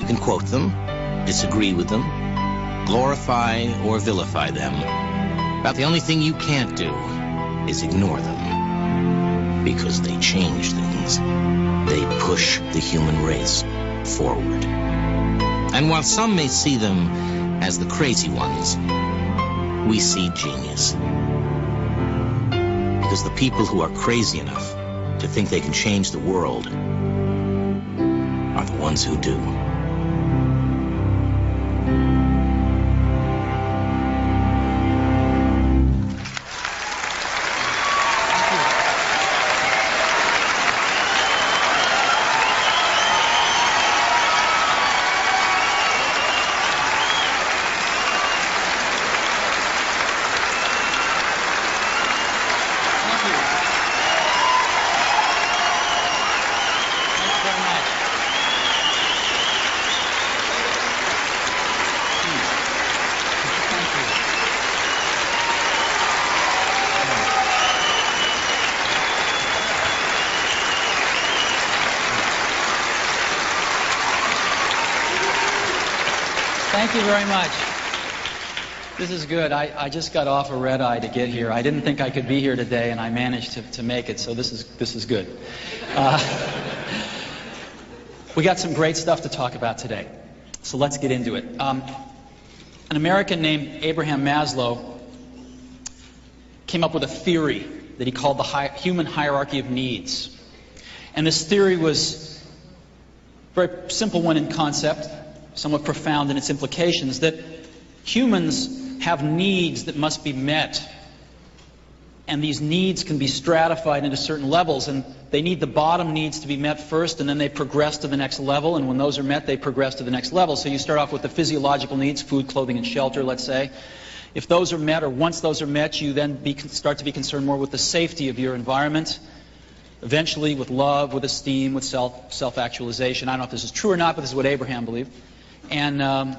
You can quote them, disagree with them, glorify or vilify them. About the only thing you can't do is ignore them. Because they change things. They push the human race forward. And while some may see them as the crazy ones, we see genius. Because the people who are crazy enough to think they can change the world are the ones who do. Thank you very much. This is good. I just got off a red eye to get here. I didn't think I could be here today, and I managed to make it, so this is good. We got some great stuff to talk about today, so let's get into it. An American named Abraham Maslow came up with a theory that he called the human hierarchy of needs. And this theory was a very simple one in concept, somewhat profound in its implications, that humans have needs that must be met. And these needs can be stratified into certain levels, and they need the bottom needs to be met first, and then they progress to the next level, and when those are met, they progress to the next level. So you start off with the physiological needs, food, clothing, and shelter, let's say. If those are met, or once those are met, you then start to be concerned more with the safety of your environment, eventually with love, with esteem, with self-actualization. I don't know if this is true or not, but this is what Abraham believed. And I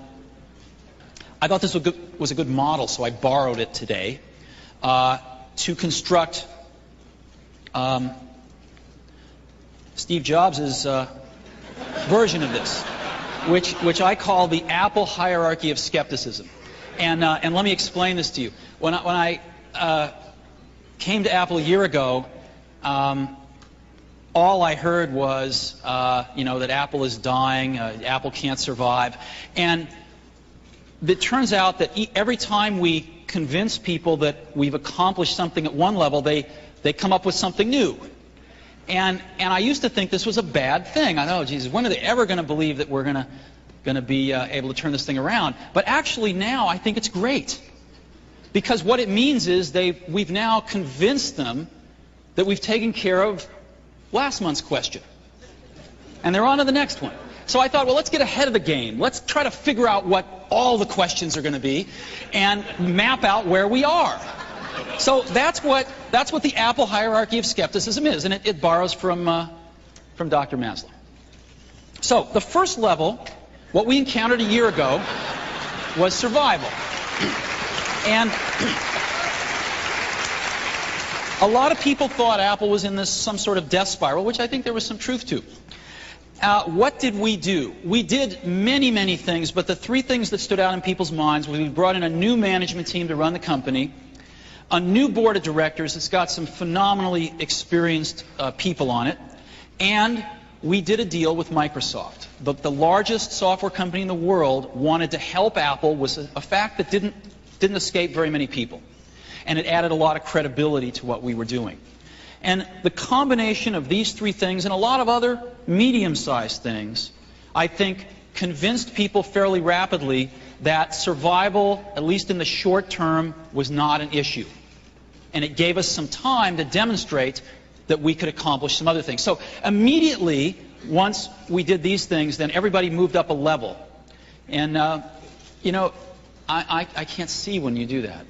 thought this was a good model, so I borrowed it today to construct Steve Jobs' version of this, which I call the Apple hierarchy of skepticism. And let me explain this to you. When I came to Apple a year ago, all I heard was, that Apple is dying, Apple can't survive. And it turns out that every time we convince people that we've accomplished something at one level, they come up with something new. And I used to think this was a bad thing. I know, Jesus, when are they ever going to believe that we're going to be able to turn this thing around? But actually now I think it's great. Because what it means is we've now convinced them that we've taken care of last month's question. And they're on to the next one. So I thought, well, let's get ahead of the game. Let's try to figure out what all the questions are going to be and map out where we are. So that's what the Apple hierarchy of skepticism is, and it borrows from Dr. Maslow. So the first level, what we encountered a year ago, was survival. And a lot of people thought Apple was in some sort of death spiral, which I think there was some truth to. What did we do? We did many, many things, but the three things that stood out in people's minds was we brought in a new management team to run the company, a new board of directors that's got some phenomenally experienced people on it, and we did a deal with Microsoft. The largest software company in the world wanted to help Apple was a fact that didn't escape very many people. And it added a lot of credibility to what we were doing. And the combination of these three things and a lot of other medium-sized things, I think, convinced people fairly rapidly that survival, at least in the short term, was not an issue. And it gave us some time to demonstrate that we could accomplish some other things. So immediately, once we did these things, then everybody moved up a level. And, I can't see when you do that.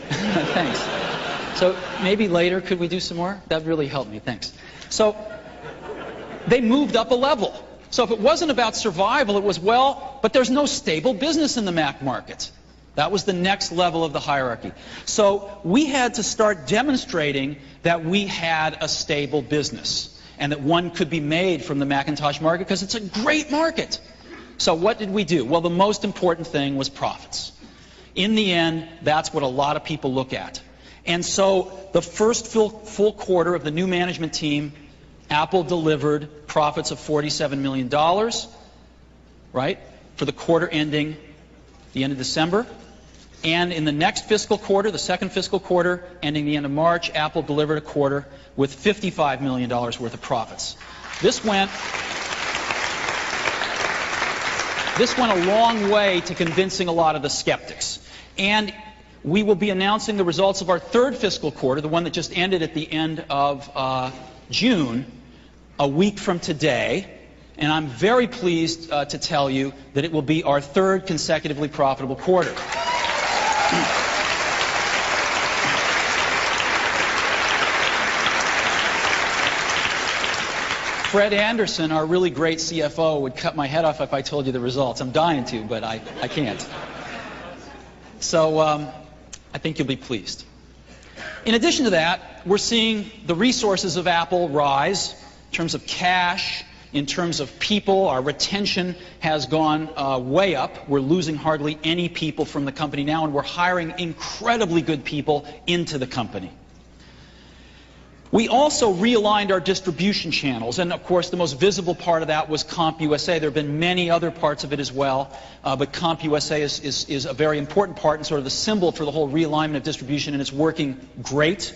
Thanks. So maybe later, could we do some more? That really helped me. Thanks. So they moved up a level. So if it wasn't about survival, it was, but there's no stable business in the Mac market. That was the next level of the hierarchy. So we had to start demonstrating that we had a stable business and that one could be made from the Macintosh market because it's a great market. So what did we do? Well, the most important thing was profits. In the end, that's what a lot of people look at. And so the first full quarter of the new management team, Apple delivered profits of $47 million, right, for the quarter ending the end of December. And in the next fiscal quarter, the second fiscal quarter, ending the end of March, Apple delivered a quarter with $55 million worth of profits. This went a long way to convincing a lot of the skeptics. And we will be announcing the results of our third fiscal quarter, the one that just ended at the end of June, a week from today. And I'm very pleased to tell you that it will be our third consecutively profitable quarter. Fred Anderson, our really great CFO, would cut my head off if I told you the results. I'm dying to, but I can't. So I think you'll be pleased. In addition to that, we're seeing the resources of Apple rise in terms of cash, in terms of people. Our retention has gone way up. We're losing hardly any people from the company now, and we're hiring incredibly good people into the company. We also realigned our distribution channels, and of course the most visible part of that was CompUSA. There have been many other parts of it as well, but CompUSA is a very important part and sort of the symbol for the whole realignment of distribution, and it's working great.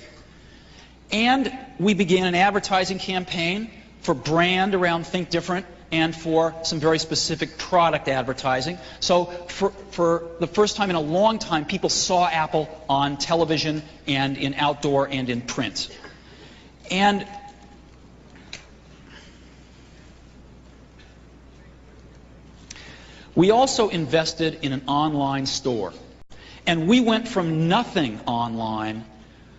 And we began an advertising campaign for brand around Think Different and for some very specific product advertising. So for the first time in a long time, people saw Apple on television and in outdoor and in print. And we also invested in an online store. And we went from nothing online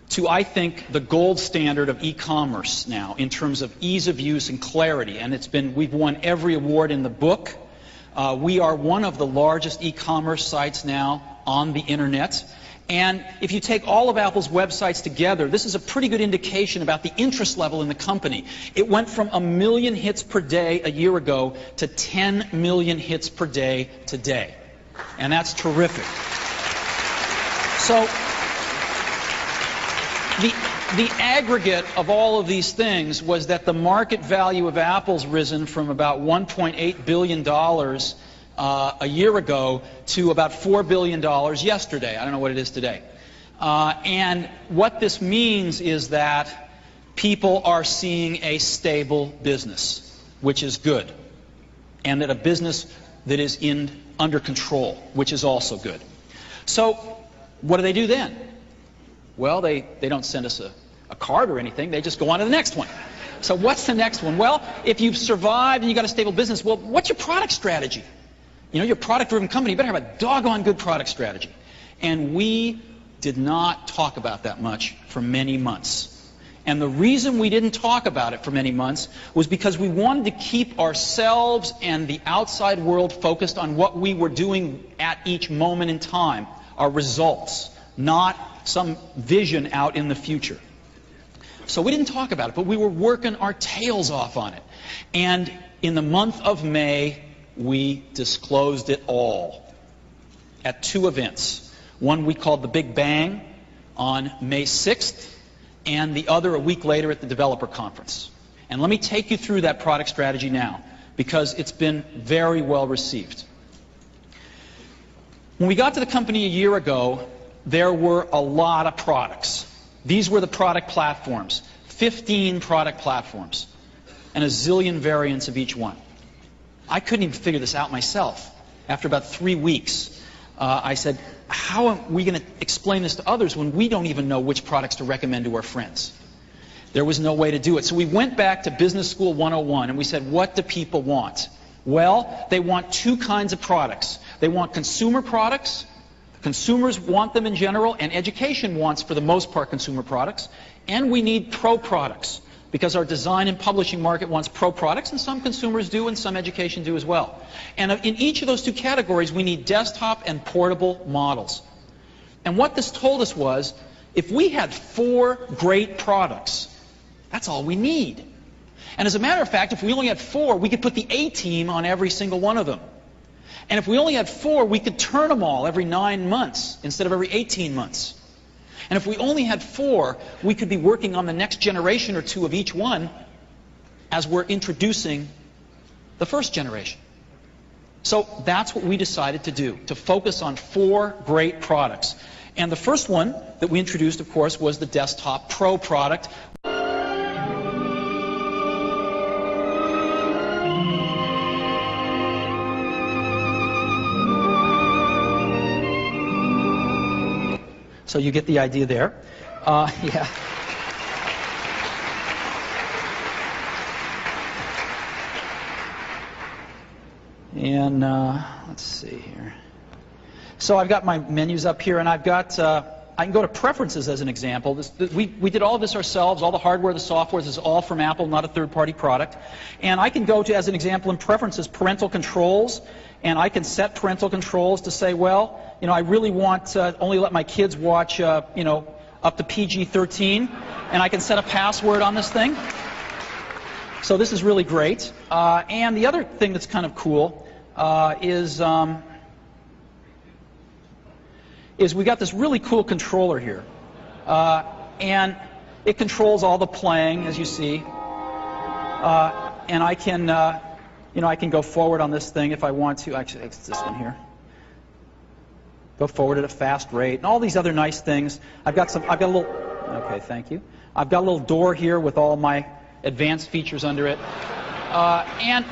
to, I think, the gold standard of e-commerce now in terms of ease of use and clarity. And we've won every award in the book. We are one of the largest e-commerce sites now on the internet. And if you take all of Apple's websites together, this is a pretty good indication about the interest level in the company. It went from 1 million hits per day a year ago to 10 million hits per day today. And that's terrific. So the aggregate of all of these things was that the market value of Apple's risen from about $1.8 billion a year ago to about $4 billion yesterday. I don't know what it is today. And what this means is that people are seeing a stable business, which is good, and that a business that is under control, which is also good. So what do then? Well, they don't send us a card or anything. They just go on to the next one. So what's the next one? Well, if you've survived and you've got a stable business, well, what's your product strategy? You know, you're a product-driven company. You better have a doggone good product strategy. And we did not talk about that much for many months. And the reason we didn't talk about it for many months was because we wanted to keep ourselves and the outside world focused on what we were doing at each moment in time, our results, not some vision out in the future. So we didn't talk about it, but we were working our tails off on it. And in the month of May, we disclosed it all at 2 events. One we called the Big Bang on May 6th, and the other a week later at the Developer Conference. And let me take you through that product strategy now, because it's been very well received. When we got to the company a year ago, there were a lot of products. These were the product platforms, 15 product platforms, and a zillion variants of each one. I couldn't even figure this out myself. After about 3 weeks, I said, how are we going to explain this to others when we don't even know which products to recommend to our friends? There was no way to do it. So we went back to Business School 101 and we said, what do people want? Well, they want 2 kinds of products. They want consumer products. Consumers want them in general, and education wants, for the most part, consumer products. And we need pro products, because our design and publishing market wants pro products, and some consumers do, and some education do as well. And in each of those 2 categories, we need desktop and portable models. And what this told us was, if we had 4 great products, that's all we need. And as a matter of fact, if we only had 4, we could put the A-team on every single one of them. And if we only had 4, we could turn them all every 9 months instead of every 18 months. And if we only had 4, we could be working on the next generation or 2 of each one as we're introducing the first generation. So that's what we decided to do, to focus on 4 great products. And the first one that we introduced, of course, was the Desktop Pro product. So you get the idea there. Yeah. And let's see here. So I've got my menus up here, and I've got, I can go to Preferences as an example. We did all of this ourselves. All the hardware, the software, this is all from Apple, not a third-party product. And I can go to, as an example in Preferences, Parental Controls, and I can set parental controls to say, well, you know, I really want to only let my kids watch, you know, up to PG-13, and I can set a password on this thing. So this is really great. And the other thing that's kind of cool is we got this really cool controller here. And it controls all the playing, as you see. And I can, you know, I can go forward on this thing if I want to. Actually, it's this one here. Go forward at a fast rate, and all these other nice things. I've got a little, okay, thank you. I've got a little door here with all my advanced features under it. And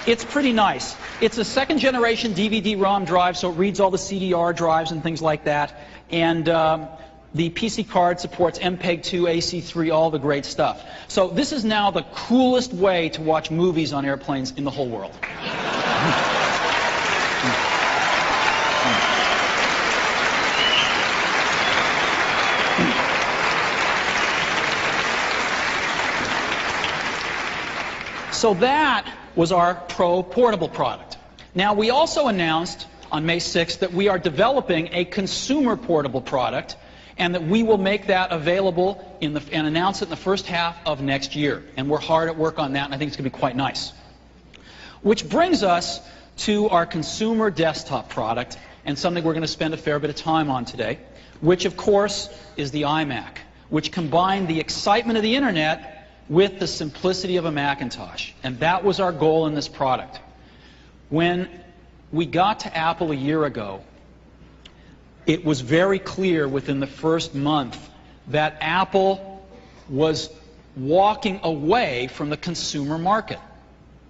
it's pretty nice. It's a second-generation DVD-ROM drive, so it reads all the CDR drives and things like that. And the PC card supports MPEG-2, AC3, all the great stuff. So this is now the coolest way to watch movies on airplanes in the whole world. So that was our Pro Portable product. Now, we also announced on May 6th that we are developing a consumer portable product, and that we will make that available and announce it in the first half of next year. And we're hard at work on that, and I think it's going to be quite nice. Which brings us to our consumer desktop product, and something we're going to spend a fair bit of time on today, which, of course, is the iMac, which combined the excitement of the Internet with the simplicity of a Macintosh. And that was our goal in this product. When we got to Apple a year ago, it was very clear within the first month that Apple was walking away from the consumer market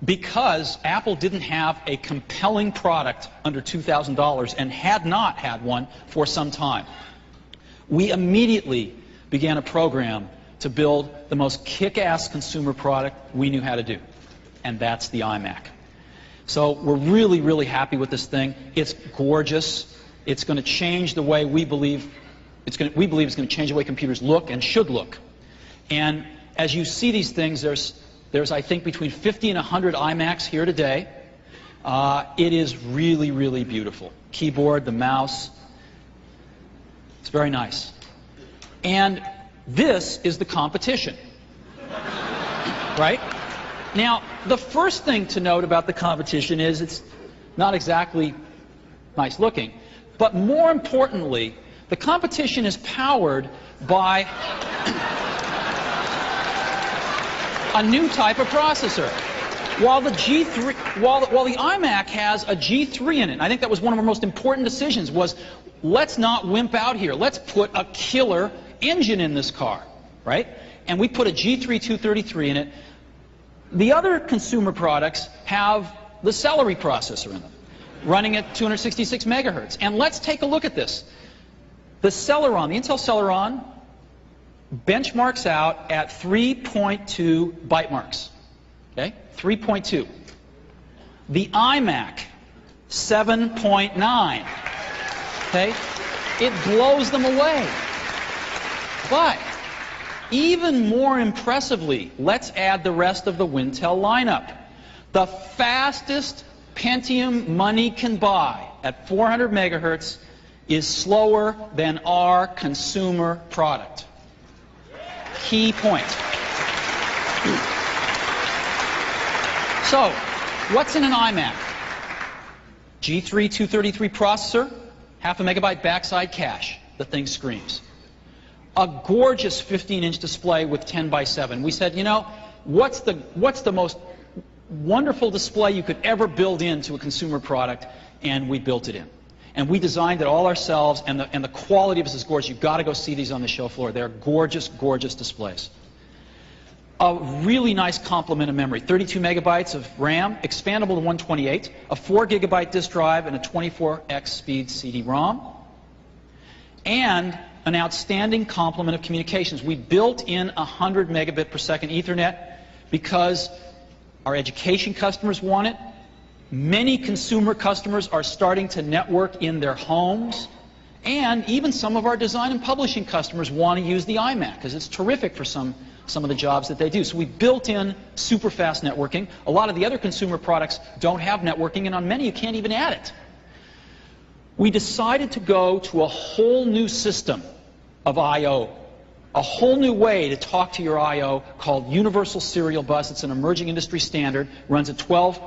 because Apple didn't have a compelling product under $2,000 and had not had one for some time. We immediately began a program to build the most kick-ass consumer product we knew how to do, and that's the iMac. So we're really, really happy with this thing. It's gorgeous. It's going to change the way we believe it's going to change the way computers look and should look. And as you see these things, there's I think between 50 and 100 iMacs here today. It is really, really beautiful. Keyboard, the mouse. It's very nice. And this is the competition, right? Now, the first thing to note about the competition is it's not exactly nice looking, but more importantly, the competition is powered by a new type of processor. While the iMac has a G3 in it, and I think that was one of our most important decisions, was let's not wimp out here. Let's put a killer engine in this car, right? And we put a G3 233 in it. The other consumer products have the Celery processor in them, running at 266 megahertz. And let's take a look at this. The Celeron, the Intel Celeron, benchmarks out at 3.2 byte marks. Okay? 3.2. The iMac, 7.9. Okay? It blows them away. But even more impressively, let's add the rest of the Wintel lineup. The fastest Pentium money can buy at 400 megahertz is slower than our consumer product. Key point. So, what's in an iMac? G3 233 processor, half a megabyte backside cache. The thing screams. A gorgeous 15-inch display with 10 by 7. We said, you know, what's the most wonderful display you could ever build into a consumer product? And we built it in. And we designed it all ourselves, and the quality of this is gorgeous. You've got to go see these on the show floor. They're gorgeous, gorgeous displays. A really nice complement of memory, 32 megabytes of RAM, expandable to 128, a 4 gigabyte disk drive, and a 24x speed CD-ROM, and an outstanding complement of communications. We built in 100 megabit per second Ethernet because our education customers want it. Many consumer customers are starting to network in their homes, and even some of our design and publishing customers want to use the iMac because it's terrific for some of the jobs that they do. So we built in super fast networking. A lot of the other consumer products don't have networking, and on many you can't even add it. We decided to go to a whole new system of I/O, a whole new way to talk to your I/O called Universal Serial Bus. It's an emerging industry standard, runs at 12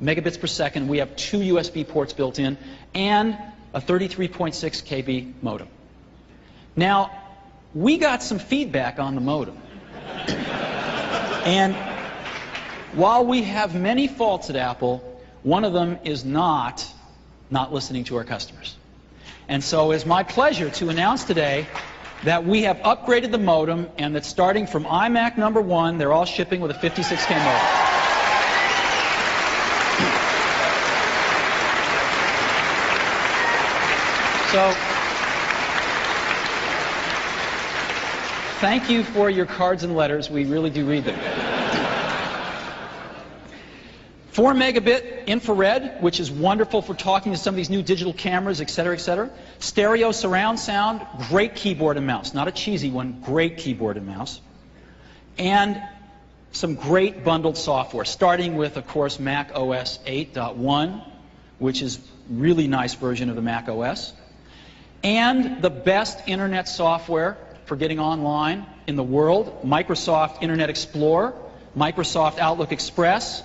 megabits per second. We have 2 USB ports built in and a 33.6 KB modem. Now, we got some feedback on the modem. And while we have many faults at Apple, one of them is not listening to our customers. And so it's my pleasure to announce today that we have upgraded the modem, and that starting from iMac number 1, they're all shipping with a 56K modem. So, thank you for your cards and letters. We really do read them. 4 megabit infrared, which is wonderful for talking to some of these new digital cameras, etc., etc. Stereo surround sound, great keyboard and mouse. Not a cheesy one, great keyboard and mouse. And some great bundled software, starting with, of course, Mac OS 8.1, which is a really nice version of the Mac OS. And the best internet software for getting online in the world, Microsoft Internet Explorer, Microsoft Outlook Express,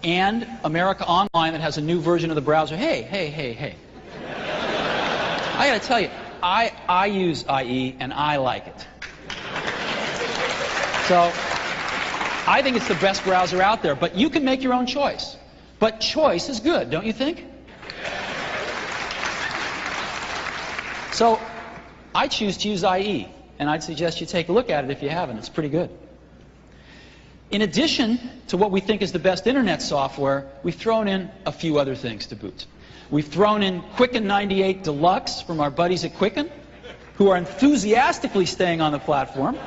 and America Online that has a new version of the browser. Hey. I gotta tell you, I use IE and I like it. So, I think it's the best browser out there, but you can make your own choice. But choice is good, don't you think? So, I choose to use IE, and I'd suggest you take a look at it if you haven't. It's pretty good. In addition to what we think is the best internet software, we've thrown in a few other things to boot. We've thrown in Quicken 98 Deluxe from our buddies at Quicken, who are enthusiastically staying on the platform.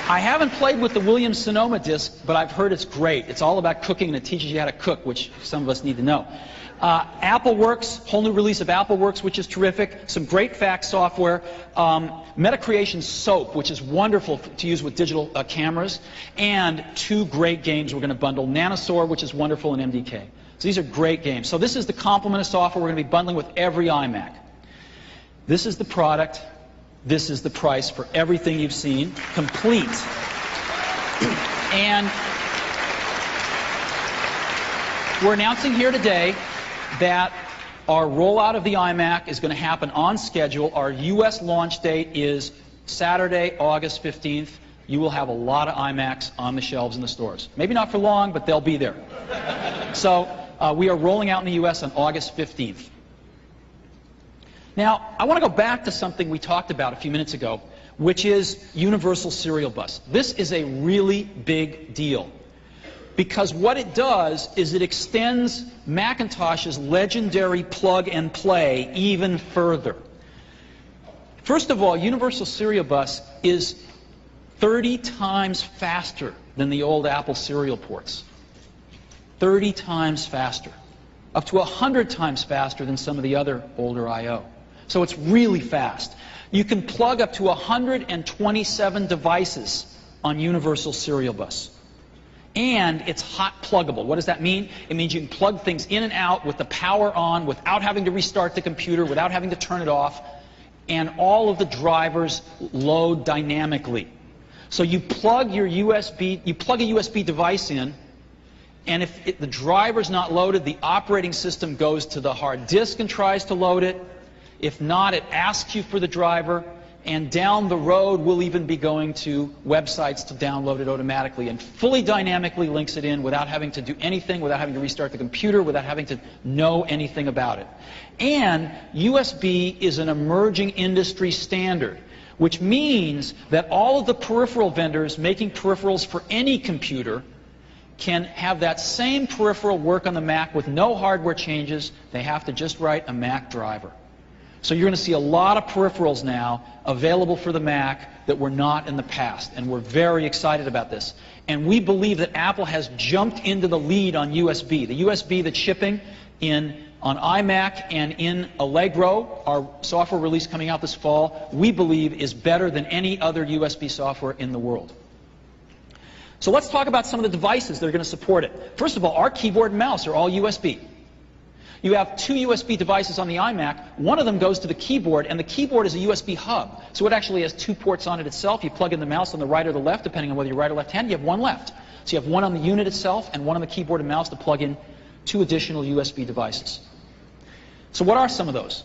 I haven't played with the Williams-Sonoma disc, but I've heard it's great. It's all about cooking, and it teaches you how to cook, which some of us need to know. AppleWorks, whole new release of AppleWorks, which is terrific. Some great fax software. Metacreation Soap, which is wonderful to use with digital cameras. And 2 great games we're going to bundle. Nanosaur, which is wonderful, and MDK. So these are great games. So this is the complement of software we're going to be bundling with every iMac. This is the product. This is the price for everything you've seen. Complete. And we're announcing here today that our rollout of the iMac is going to happen on schedule. Our US launch date is Saturday, August 15th. You will have a lot of iMacs on the shelves in the stores. Maybe not for long, but they'll be there. So we are rolling out in the US on August 15th. Now, I want to go back to something we talked about a few minutes ago, which is Universal Serial Bus. This is a really big deal, because what it does is it extends Macintosh's legendary plug and play even further. First of all, Universal Serial Bus is 30 times faster than the old Apple serial ports. 30 times faster. Up to 100 times faster than some of the other older I/O. So it's really fast. You can plug up to 127 devices on Universal Serial Bus. And it's hot pluggable. What does that mean? It means you can plug things in and out with the power on without having to restart the computer, without having to turn it off. And all of the drivers load dynamically. So you plug a USB device in, and if the driver's not loaded, the operating system goes to the hard disk and tries to load it. If not, it asks you for the driver, and down the road we'll even be going to websites to download it automatically and fully dynamically links it in without having to do anything, without having to restart the computer, without having to know anything about it. And USB is an emerging industry standard, which means that all of the peripheral vendors making peripherals for any computer can have that same peripheral work on the Mac with no hardware changes. They have to just write a Mac driver. So you're going to see a lot of peripherals now available for the Mac that were not in the past, and we're very excited about this. And we believe that Apple has jumped into the lead on USB. The USB that's shipping on iMac and in Allegro, our software release coming out this fall, we believe is better than any other USB software in the world. So let's talk about some of the devices that are going to support it. First of all, our keyboard and mouse are all USB. You have 2 USB devices on the iMac. One of them goes to the keyboard, and the keyboard is a USB hub. So it actually has 2 ports on it itself. You plug in the mouse on the right or the left, depending on whether you're right or left-handed. You have one left. So you have one on the unit itself and one on the keyboard and mouse to plug in 2 additional USB devices. So what are some of those?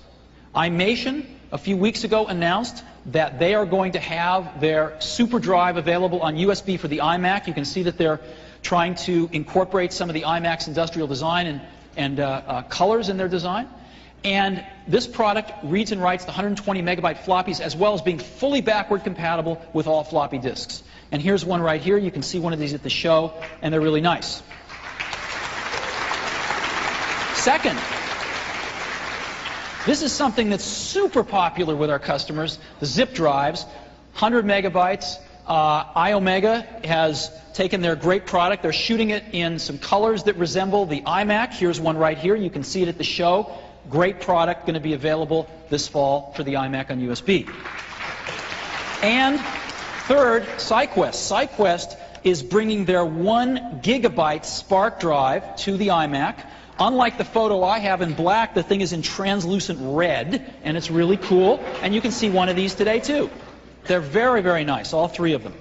iMation, a few weeks ago, announced that they are going to have their super drive available on USB for the iMac. You can see that they're trying to incorporate some of the iMac's industrial design and colors in their design. And this product reads and writes the 120 megabyte floppies, as well as being fully backward compatible with all floppy disks. And here's one right here. You can see one of these at the show, and they're really nice. Second, this is something that's super popular with our customers, the zip drives, 100 megabytes. iOmega has taken their great product. They're shooting it in some colors that resemble the iMac. Here's one right here. You can see it at the show. Great product, going to be available this fall for the iMac on USB. And third, SiQuest. SiQuest is bringing their 1 gigabyte Spark drive to the iMac. Unlike the photo I have in black, the thing is in translucent red, and it's really cool. And you can see one of these today, too. They're very, very nice, all 3 of them.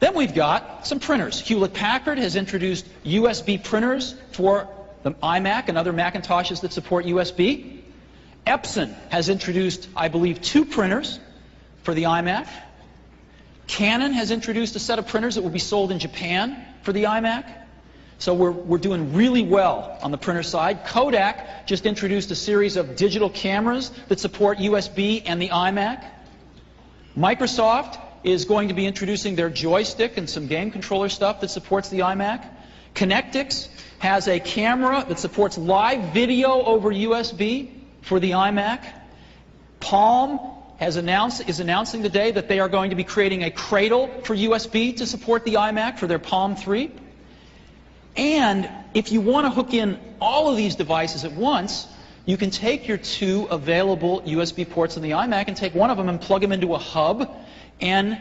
Then we've got some printers. Hewlett-Packard has introduced USB printers for the iMac and other Macintoshes that support USB. Epson has introduced, I believe, 2 printers for the iMac. Canon has introduced a set of printers that will be sold in Japan for the iMac. So we're doing really well on the printer side. Kodak just introduced a series of digital cameras that support USB and the iMac. Microsoft is going to be introducing their joystick and some game controller stuff that supports the iMac. Connectix has a camera that supports live video over USB for the iMac. Palm is announcing today that they are going to be creating a cradle for USB to support the iMac for their Palm 3. And if you want to hook in all of these devices at once, you can take your 2 available USB ports on the iMac and take one of them and plug them into a hub. And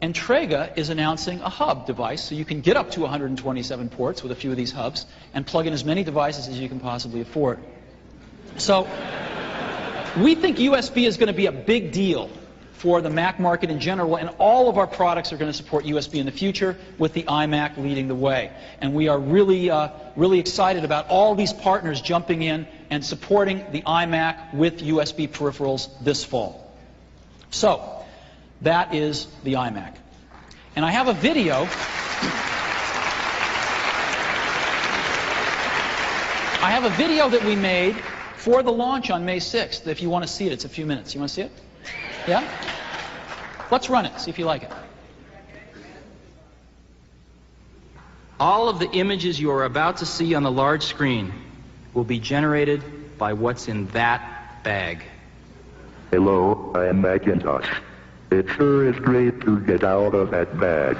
Entrega is announcing a hub device, so you can get up to 127 ports with a few of these hubs and plug in as many devices as you can possibly afford. So we think USB is going to be a big deal for the Mac market in general, and all of our products are going to support USB in the future, with the iMac leading the way. And we are really, really excited about all these partners jumping in and supporting the iMac with USB peripherals this fall. So that is the iMac. And I have a video. I have a video that we made for the launch on May 6th. If you want to see it, it's a few minutes. You want to see it? Yeah? Let's run it, see if you like it. All of the images you are about to see on the large screen will be generated by what's in that bag. Hello, I am Macintosh. It sure is great to get out of that bag.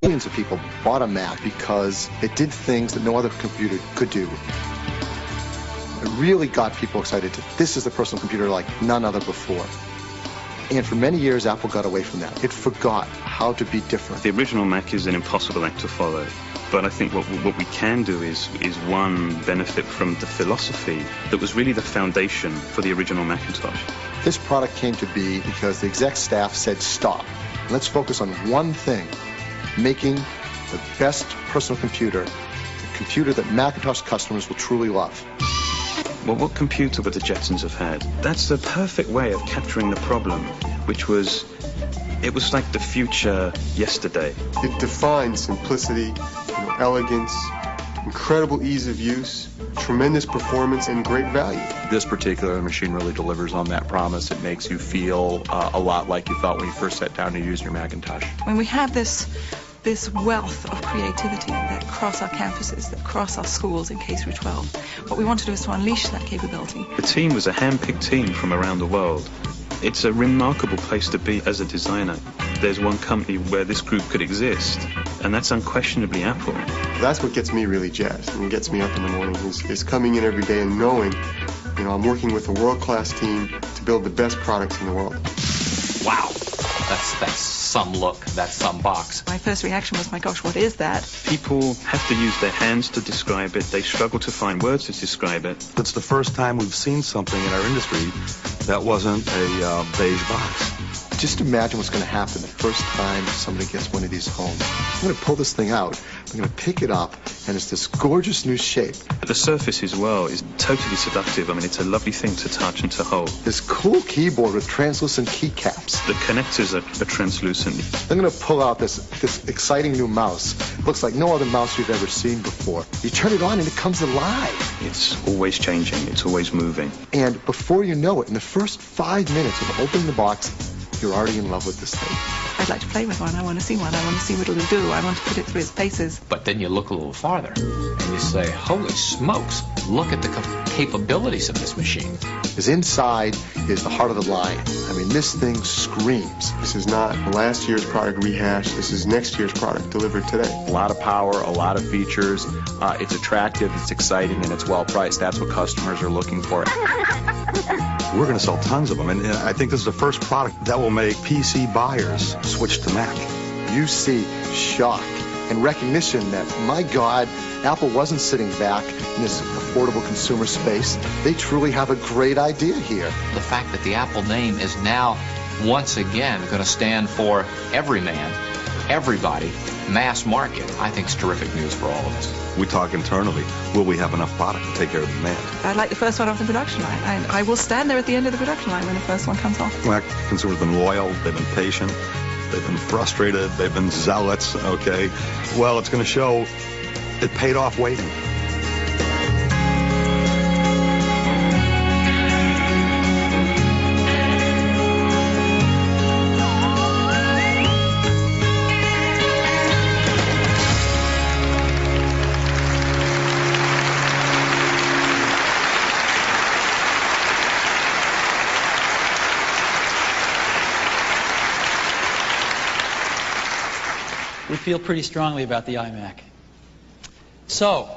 Millions of people bought a Mac because it did things that no other computer could do. It really got people excited. This is a personal computer like none other before. And for many years, Apple got away from that. It forgot how to be different. The original Mac is an impossible act to follow. But I think what we can do is one, benefit from the philosophy that was really the foundation for the original Macintosh. This product came to be because the exec staff said, stop. Let's focus on one thing, making the best personal computer, a computer that Macintosh customers will truly love. Well, what computer would the Jetsons have had? That's the perfect way of capturing the problem, which was, it was like the future yesterday. It defined simplicity, elegance, incredible ease of use, tremendous performance, and great value. This particular machine really delivers on that promise. It makes you feel a lot like you felt when you first sat down to use your Macintosh. When we have this wealth of creativity that cross our campuses, that cross our schools in K through 12, what we want to do is to unleash that capability. The team was a hand-picked team from around the world. It's a remarkable place to be as a designer. There's one company where this group could exist, and that's unquestionably Apple. That's what gets me really jazzed and gets me up in the morning is coming in every day and knowing, I'm working with a world-class team to build the best products in the world. Wow, that's some look, that's some box. My first reaction was, my gosh, what is that? People have to use their hands to describe it. They struggle to find words to describe it. It's the first time we've seen something in our industry that wasn't a beige box. Just imagine what's going to happen the first time somebody gets one of these home. I'm going to pull this thing out, I'm going to pick it up, and it's this gorgeous new shape. The surface as well is totally seductive. I mean, it's a lovely thing to touch and to hold. This cool keyboard with translucent keycaps. The connectors are translucent. I'm going to pull out this exciting new mouse. Looks like no other mouse you've ever seen before. You turn it on and it comes alive. It's always changing. It's always moving. And before you know it, in the first 5 minutes of opening the box, you're already in love with this thing. I'd like to play with one. I want to see one. I want to see what it'll do. I want to put it through its paces. But then you look a little farther and you say, holy smokes, look at the capabilities of this machine. Because inside is the heart of the lion. I mean, this thing screams. This is not last year's product rehashed. This is next year's product delivered today. A lot of power, a lot of features. It's attractive, it's exciting, and it's well priced. That's what customers are looking for. We're going to sell tons of them, and I think this is the first product that will make PC buyers switch to Mac. You see shock and recognition that, my God, Apple wasn't sitting back in this affordable consumer space. They truly have a great idea here. The fact that the Apple name is now once again going to stand for every man, everybody, mass market, I think is terrific news for all of us. We talk internally, will we have enough product to take care of the demand? I'd like the first one off the production line. I will stand there at the end of the production line when the first one comes off. Mac consumers have been loyal, they've been patient, they've been frustrated, they've been zealots, okay? Well, it's going to show it paid off waiting. We feel pretty strongly about the iMac. So,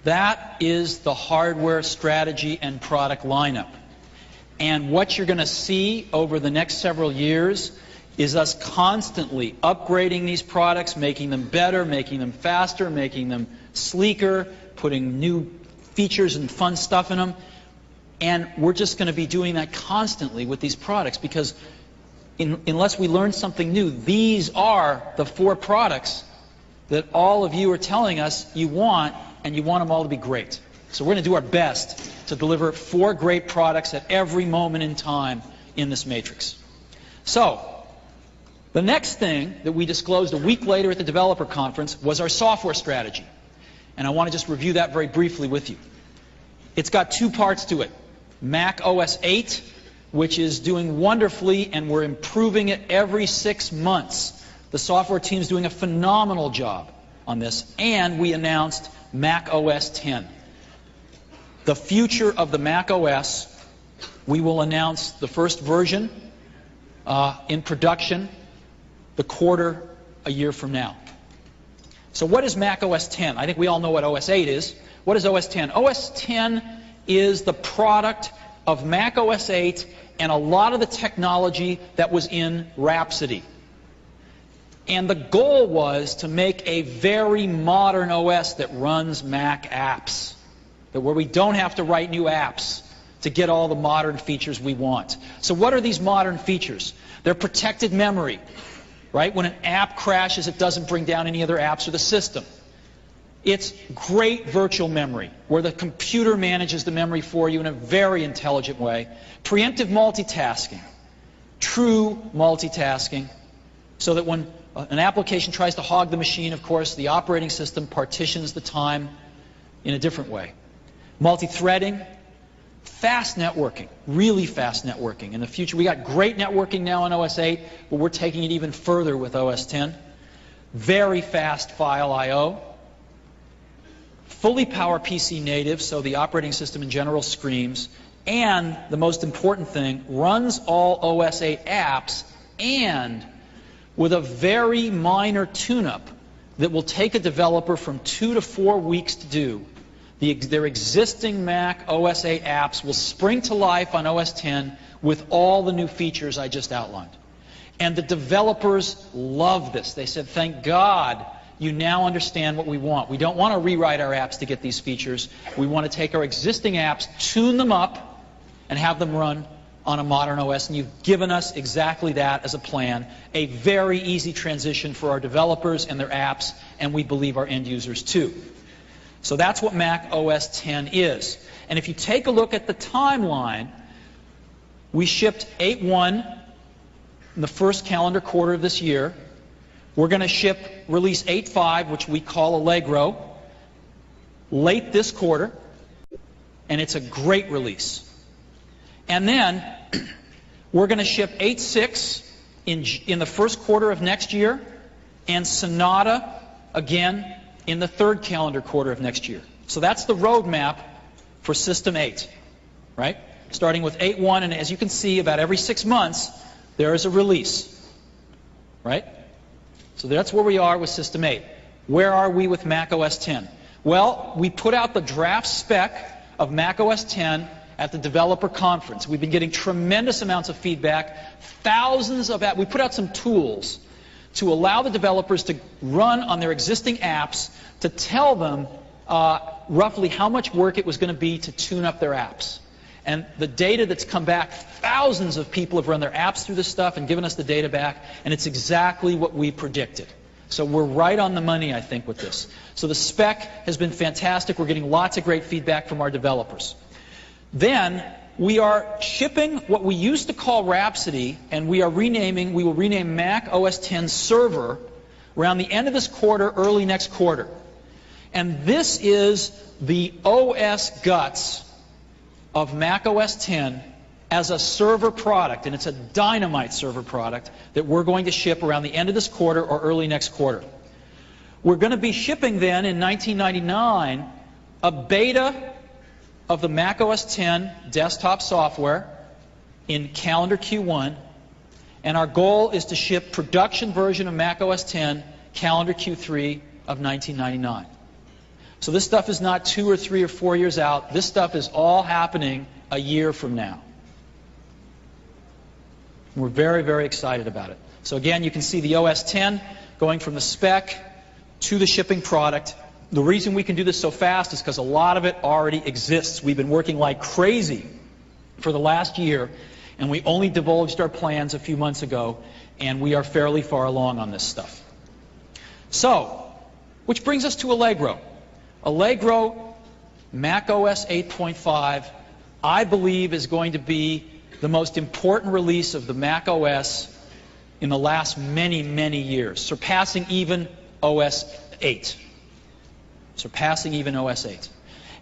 that is the hardware strategy and product lineup. And what you're going to see over the next several years is us constantly upgrading these products, making them better, making them faster, making them sleeker, putting new features and fun stuff in them. And we're just going to be doing that constantly with these products because unless we learn something new, these are the 4 products that all of you are telling us you want, and you want them all to be great. So we're going to do our best to deliver 4 great products at every moment in time in this matrix. So, the next thing that we disclosed a week later at the developer conference was our software strategy. And I want to just review that very briefly with you. It's got 2 parts to it. Mac OS 8, which is doing wonderfully, and we're improving it every 6 months. The software team's doing a phenomenal job on this, and we announced Mac OS 10. The future of the Mac OS, we will announce the first version in production the quarter a year from now. So what is Mac OS 10? I think we all know what OS 8 is. What is OS 10? OS 10 is the product of Mac OS 8 and a lot of the technology that was in Rhapsody. And the goal was to make a very modern OS that runs Mac apps, where we don't have to write new apps to get all the modern features we want. So what are these modern features? They're protected memory, right? When an app crashes, it doesn't bring down any other apps or the system. It's great virtual memory, where the computer manages the memory for you in a very intelligent way. Preemptive multitasking, true multitasking, so that when an application tries to hog the machine, of course, the operating system partitions the time in a different way. Multi-threading, fast networking, really fast networking. In the future, we got great networking now on OS 8, but we're taking it even further with OS 10. Very fast file I/O. Fully PowerPC native, so the operating system in general screams. And the most important thing, runs all OS 8 apps, and with a very minor tune-up that will take a developer from 2 to 4 weeks to do. Their existing Mac OS 8 apps will spring to life on OS 10 with all the new features I just outlined. And the developers love this. They said, thank God you now understand what we want. We don't want to rewrite our apps to get these features. We want to take our existing apps, tune them up, and have them run on a modern OS. And you've given us exactly that as a plan. A very easy transition for our developers and their apps, and we believe our end users too. So that's what Mac OS 10 is. And if you take a look at the timeline, we shipped 8.1 in the first calendar quarter of this year. We're going to ship release 8.5, which we call Allegro, late this quarter, and it's a great release. And then we're going to ship 8.6 in the first quarter of next year, and Sonata again in the third calendar quarter of next year. So that's the roadmap for System 8, right? Starting with 8.1, and as you can see, about every 6 months, there is a release, right? So that's where we are with System 8. Where are we with Mac OS 10? Well, we put out the draft spec of Mac OS 10 at the developer conference. We've been getting tremendous amounts of feedback, thousands of apps. We put out some tools to allow the developers to run on their existing apps, to tell them roughly how much work it was going to be to tune up their apps. And the data that's come back, thousands of people have run their apps through this stuff and given us the data back, and it's exactly what we predicted. So we're right on the money, I think, with this. So the spec has been fantastic. We're getting lots of great feedback from our developers. Then we are shipping what we used to call Rhapsody, and we will rename Mac OS 10 Server around the end of this quarter, early next quarter. And this is the OS guts of Mac OS 10 as a server product, and it's a dynamite server product that we're going to ship around the end of this quarter or early next quarter. We're going to be shipping then in 1999 a beta of the Mac OS 10 desktop software in calendar Q1, and our goal is to ship production version of Mac OS 10 calendar Q3 of 1999. So this stuff is not 2 or 3 or 4 years out. This stuff is all happening a year from now. We're very, very excited about it. So again, you can see the OS 10 going from the spec to the shipping product. The reason we can do this so fast is because a lot of it already exists. We've been working like crazy for the last year, and we only divulged our plans a few months ago, and we are fairly far along on this stuff. So, which brings us to Allegro. Allegro, Mac OS 8.5, I believe is going to be the most important release of the Mac OS in the last many, many years, surpassing even OS 8. Surpassing even OS 8.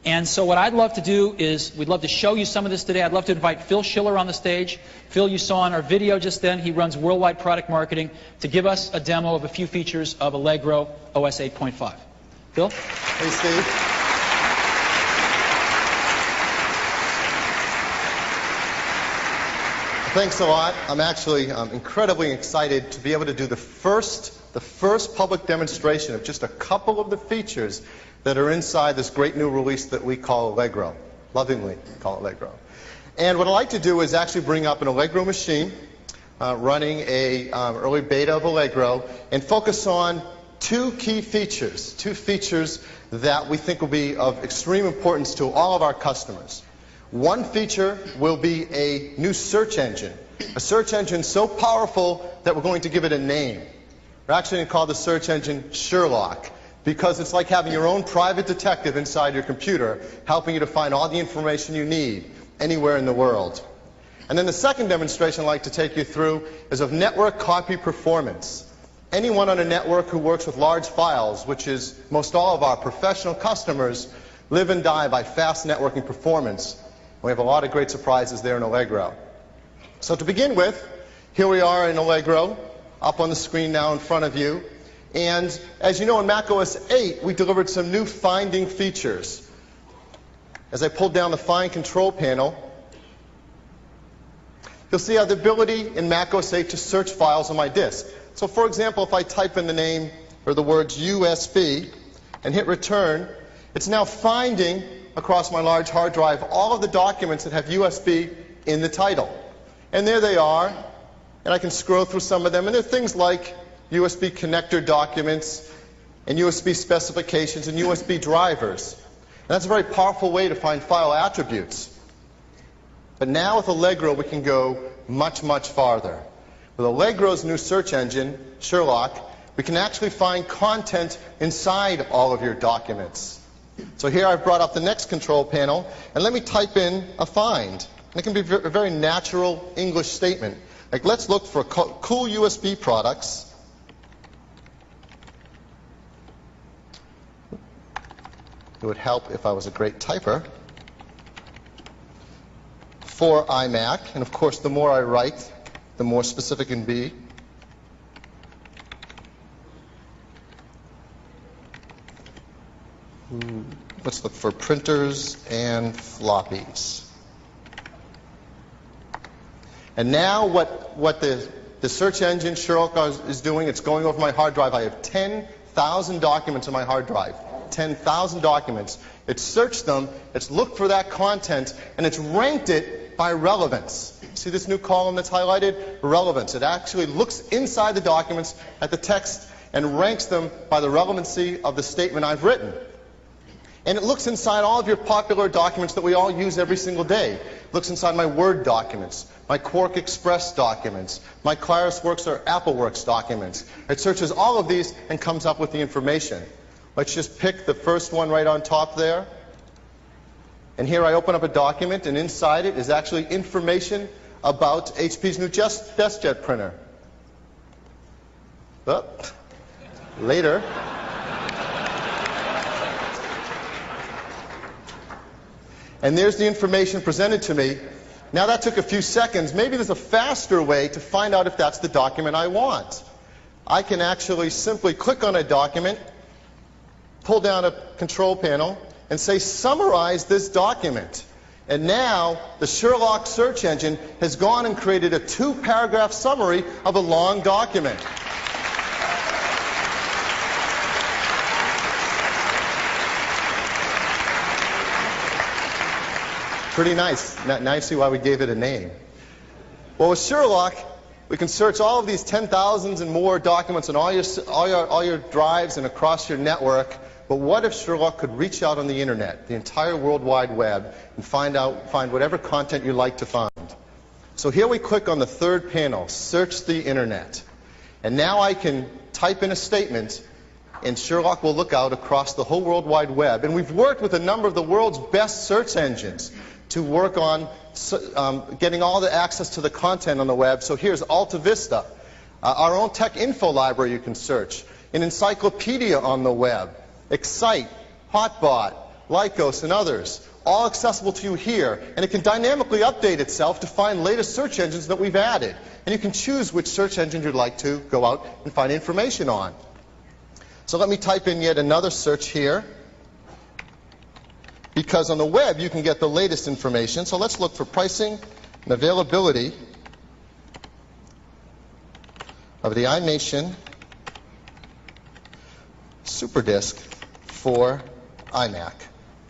And so what I'd love to do is, we'd love to show you some of this today. I'd love to invite Phil Schiller on the stage. Phil, you saw in our video just then, he runs worldwide product marketing, to give us a demo of a few features of Allegro OS 8.5. Phil? Hey, Steve. Thanks a lot. I'm actually incredibly excited to be able to do the first public demonstration of just a couple of the features that are inside this great new release that we call Allegro. Lovingly call Allegro. And what I'd like to do is actually bring up an Allegro machine running a early beta of Allegro and focus on two key features, two features that we think will be of extreme importance to all of our customers. One feature will be a new search engine. A search engine so powerful that we're going to give it a name. We're actually going to call the search engine Sherlock, because it's like having your own private detective inside your computer, helping you to find all the information you need anywhere in the world. And then the second demonstration I'd like to take you through is of network copy performance. Anyone on a network who works with large files, which is most all of our professional customers, live and die by fast networking performance. We have a lot of great surprises there in Allegro. So to begin with, here we are in Allegro, up on the screen now in front of you. And as you know, in macOS 8, we delivered some new finding features. As I pulled down the Find Control panel, you'll see I have the ability in macOS 8 to search files on my disk. So for example, if I type in the name or the words USB and hit return, it's now finding across my large hard drive all of the documents that have USB in the title. And there they are, and I can scroll through some of them, and there are things like USB connector documents and USB specifications and USB drivers. And that's a very powerful way to find file attributes. But now with Allegro we can go much, much farther. With Allegro's new search engine, Sherlock, we can actually find content inside all of your documents. So here I've brought up the next control panel, and let me type in a find. And it can be a very natural English statement. Like, let's look for cool USB products. It would help if I was a great typer. For iMac, and of course the more I write, the more specific it can be. Let's look for printers and floppies. And now what the search engine Sherlock is doing, it's going over my hard drive. I have 10,000 documents on my hard drive. 10,000 documents. It's searched them, it's looked for that content, and it's ranked it by relevance. See this new column that's highlighted? Relevance. It actually looks inside the documents at the text and ranks them by the relevancy of the statement I've written. And it looks inside all of your popular documents that we all use every single day. It looks inside my Word documents, my Quark Express documents, my ClarisWorks or AppleWorks documents. It searches all of these and comes up with the information. Let's just pick the first one right on top there. And here I open up a document, and inside it is actually information about HP's new DeskJet printer. Oh, later. And there's the information presented to me. Now that took a few seconds. Maybe there's a faster way to find out if that's the document I want. I can actually simply click on a document, pull down a control panel, and say, summarize this document. And now the Sherlock search engine has gone and created a 2-paragraph summary of a long document. Pretty nice. Now you see why we gave it a name. Well, with Sherlock, we can search all of these 10,000s and more documents on all your drives and across your network. But what if Sherlock could reach out on the internet, the entire World Wide Web, and find whatever content you like to find? So here we click on the third panel, Search the Internet. And now I can type in a statement, and Sherlock will look out across the whole World Wide Web. And we've worked with a number of the world's best search engines to work on getting all the access to the content on the web. So here's Alta Vista, our own tech info library you can search, an encyclopedia on the web, Excite, Hotbot, Lycos, and others, all accessible to you here. And it can dynamically update itself to find latest search engines that we've added. And you can choose which search engine you'd like to go out and find information on. So let me type in yet another search here, because on the web you can get the latest information. So let's look for pricing and availability of the iMation SuperDisk for iMac.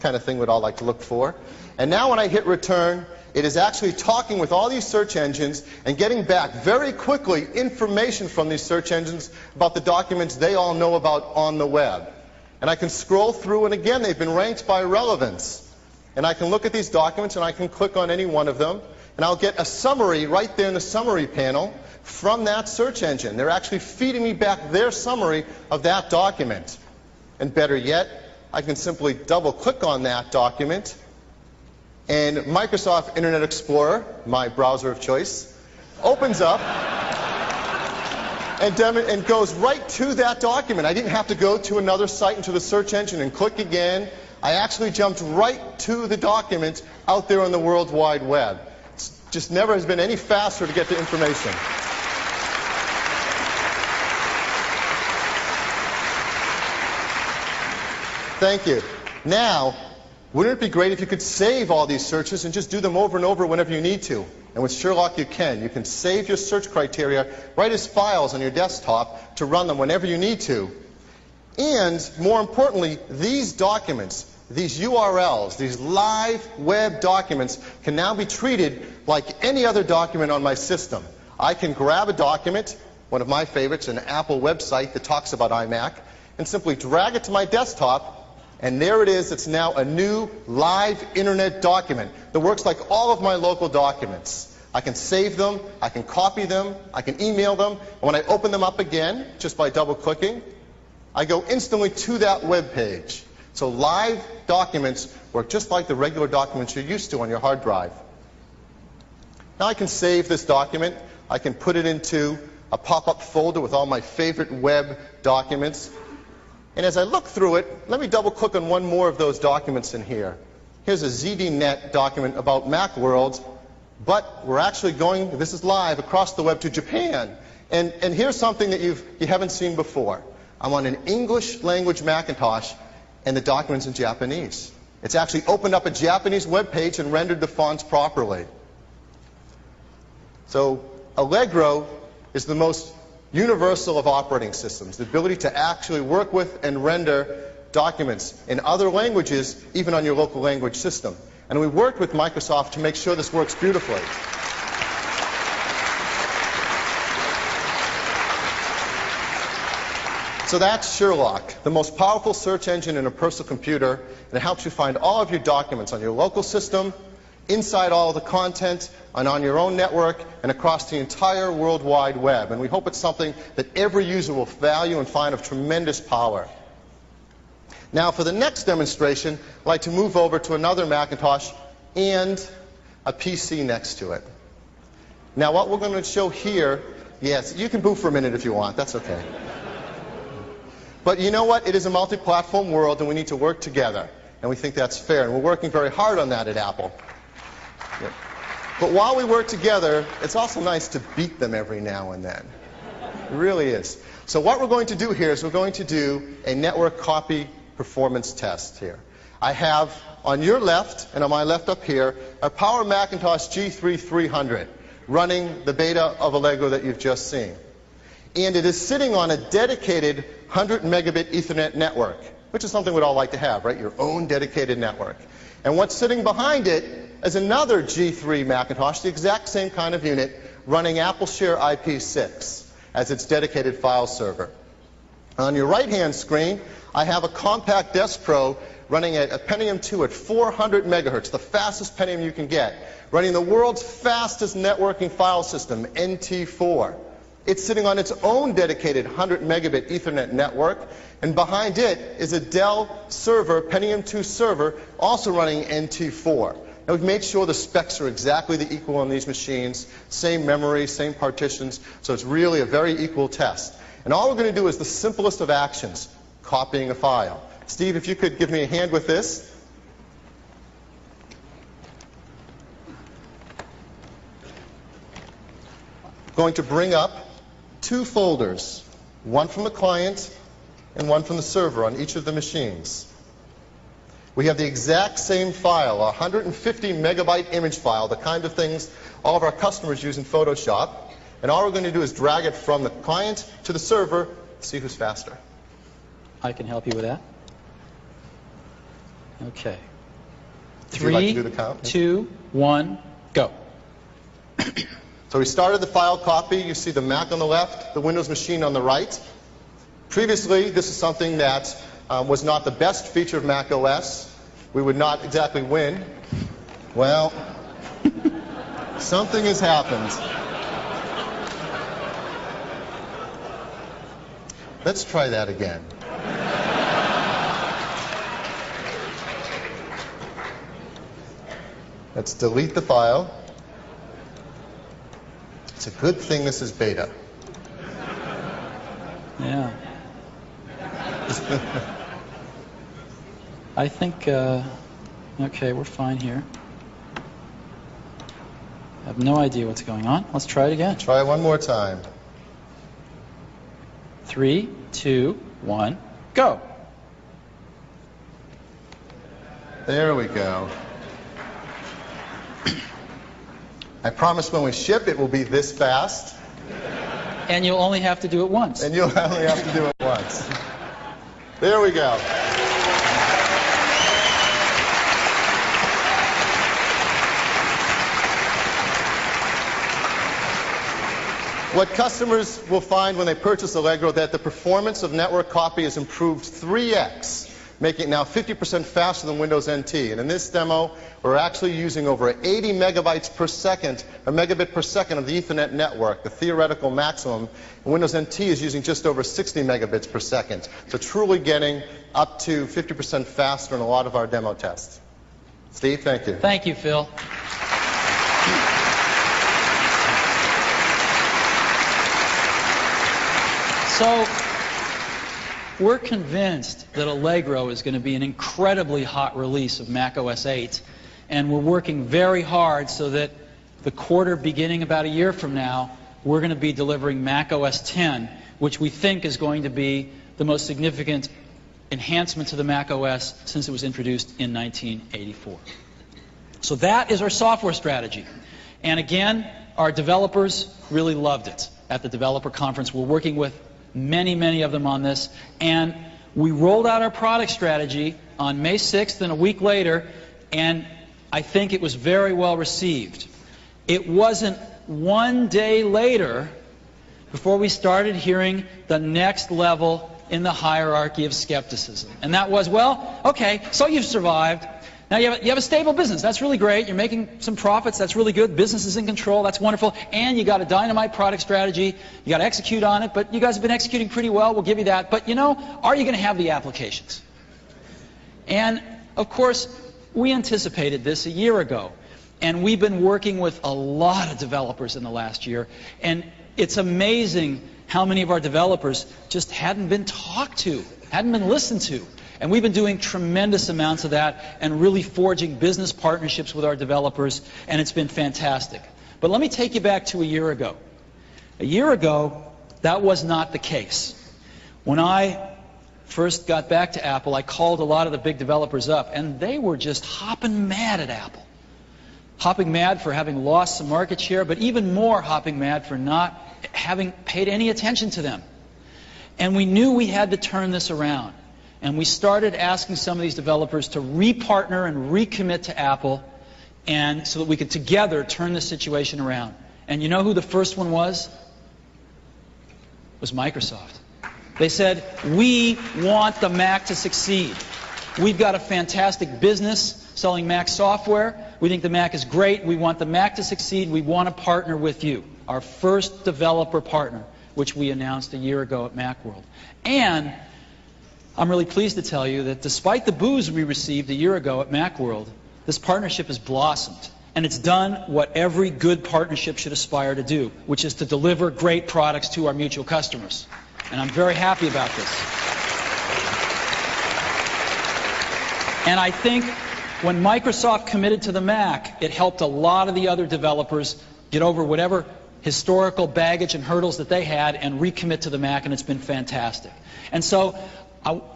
Kind of thing we'd all like to look for. And now when I hit return, it is actually talking with all these search engines and getting back very quickly information from these search engines about the documents they all know about on the web. And I can scroll through, and again, they've been ranked by relevance. And I can look at these documents and I can click on any one of them, and I'll get a summary right there in the summary panel from that search engine. They're actually feeding me back their summary of that document. And better yet, I can simply double click on that document, and Microsoft Internet Explorer, my browser of choice, opens up and goes right to that document. I didn't have to go to another site into the search engine and click again. I actually jumped right to the document out there on the World Wide Web. It just never has been any faster to get the information. Thank you. Now, wouldn't it be great if you could save all these searches and just do them over and over whenever you need to? And with Sherlock you can. You can save your search criteria right as files on your desktop to run them whenever you need to. And more importantly, these documents, these URLs, these live web documents can now be treated like any other document on my system. I can grab a document, one of my favorites, an Apple website that talks about iMac, and simply drag it to my desktop, and there it is. It's now a new live internet document that works like all of my local documents. I can save them, I can copy them, I can email them, and when I open them up again, just by double-clicking, I go instantly to that web page. So live documents work just like the regular documents you're used to on your hard drive. Now I can save this document. I can put it into a pop-up folder with all my favorite web documents. And as I look through it, let me double-click on one more of those documents in here. Here's a ZDNet document about Macworld, but we're actually going, this is live, across the web to Japan. And here's something that you haven't seen before. I'm on an English language Macintosh, and the document's in Japanese. It's actually opened up a Japanese web page and rendered the fonts properly. So Allegro is the most universal of operating systems, the ability to actually work with and render documents in other languages, even on your local language system. And we worked with Microsoft to make sure this works beautifully. So that's Sherlock, the most powerful search engine in a personal computer, and it helps you find all of your documents on your local system, inside all of the content, and on your own network, and across the entire World Wide Web. And we hope it's something that every user will value and find of tremendous power. Now, for the next demonstration, I'd like to move over to another Macintosh and a PC next to it. Now, what we're going to show here, yes, you can boo for a minute if you want, that's okay. But you know what? It is a multi-platform world, and we need to work together. And we think that's fair, and we're working very hard on that at Apple. Yeah. But while we work together, it's also nice to beat them every now and then. It really is. So what we're going to do here is we're going to do a network copy performance test here. I have on your left, and on my left up here, a Power Macintosh G3 running the beta of Allegro that you've just seen. And it is sitting on a dedicated 100 megabit Ethernet network, which is something we'd all like to have, right? Your own dedicated network. And what's sitting behind it is another G3 Macintosh, the exact same kind of unit, running AppleShare IP6 as its dedicated file server. On your right-hand screen, I have a compact Desk Pro running a Pentium 2 at 400 megahertz, the fastest Pentium you can get, running the world's fastest networking file system, NT4. It's sitting on its own dedicated 100 megabit Ethernet network, and behind it is a Dell server, Pentium 2 server, also running NT4. Now, we've made sure the specs are exactly the equal on these machines, same memory, same partitions, so it's really a very equal test. And all we're going to do is the simplest of actions, copying a file. Steve, if you could give me a hand with this. I'm going to bring up two folders, one from the client and one from the server on each of the machines. We have the exact same file, a 150 megabyte image file, the kind of things all of our customers use in Photoshop. And all we're going to do is drag it from the client to the server, see who's faster. I can help you with that. Okay. Would you like to do the count? 2, 1, go. So we started the file copy. You see the Mac on the left, the Windows machine on the right. Previously, this is something that was not the best feature of Mac OS. we would not exactly win. Well, something has happened. Let's try that again. Let's delete the file. It's a good thing this is beta. Yeah. I think, okay, we're fine here. I have no idea what's going on. Let's try it again. Try it one more time. 3, 2, 1, go. There we go. I promise when we ship it will be this fast. And you'll only have to do it once. And you'll only have to do it once. There we go. What customers will find when they purchase Allegro that the performance of network copy is improved 3x, making it now 50% faster than Windows NT. And in this demo, we're actually using over 80 megabytes per second, or megabit per second of the Ethernet network, the theoretical maximum. And Windows NT is using just over 60 megabits per second. So truly getting up to 50% faster in a lot of our demo tests. Steve, thank you. Thank you, Phil. So, we're convinced that Allegro is going to be an incredibly hot release of Mac OS 8, and we're working very hard so that the quarter beginning about a year from now, we're going to be delivering Mac OS 10, which we think is going to be the most significant enhancement to the Mac OS since it was introduced in 1984. So that is our software strategy. And again, our developers really loved it at the developer conference. We're working with many of them on this, and we rolled out our product strategy on May 6th and a week later, and I think it was very well received. It wasn't one day later before we started hearing the next level in the hierarchy of skepticism, and that was, well, okay, so you've survived. Now you have a stable business. That's really great. You're making some profits. That's really good. Business is in control. That's wonderful. And you got a dynamite product strategy. You got to execute on it. But you guys have been executing pretty well. We'll give you that. But, you know, are you going to have the applications? And, of course, we anticipated this a year ago. And we've been working with a lot of developers in the last year. And it's amazing how many of our developers just hadn't been talked to, hadn't been listened to. And we've been doing tremendous amounts of that and really forging business partnerships with our developers, and it's been fantastic. But let me take you back to a year ago. A year ago, that was not the case. When I first got back to Apple, I called a lot of the big developers up, and they were just hopping mad at Apple. Hopping mad for having lost some market share, but even more hopping mad for not having paid any attention to them. And we knew we had to turn this around. And we started asking some of these developers to re-partner and recommit to Apple, and so that we could together turn the situation around. And you know who the first one was? It was Microsoft. They said, we want the Mac to succeed. We've got a fantastic business selling Mac software. We think the Mac is great. We want the Mac to succeed. We want to partner with you. Our first developer partner, which we announced a year ago at Macworld. And I'm really pleased to tell you that despite the boos we received a year ago at Macworld, this partnership has blossomed. And it's done what every good partnership should aspire to do, which is to deliver great products to our mutual customers. And I'm very happy about this. And I think when Microsoft committed to the Mac, it helped a lot of the other developers get over whatever historical baggage and hurdles that they had and recommit to the Mac, and it's been fantastic. And so,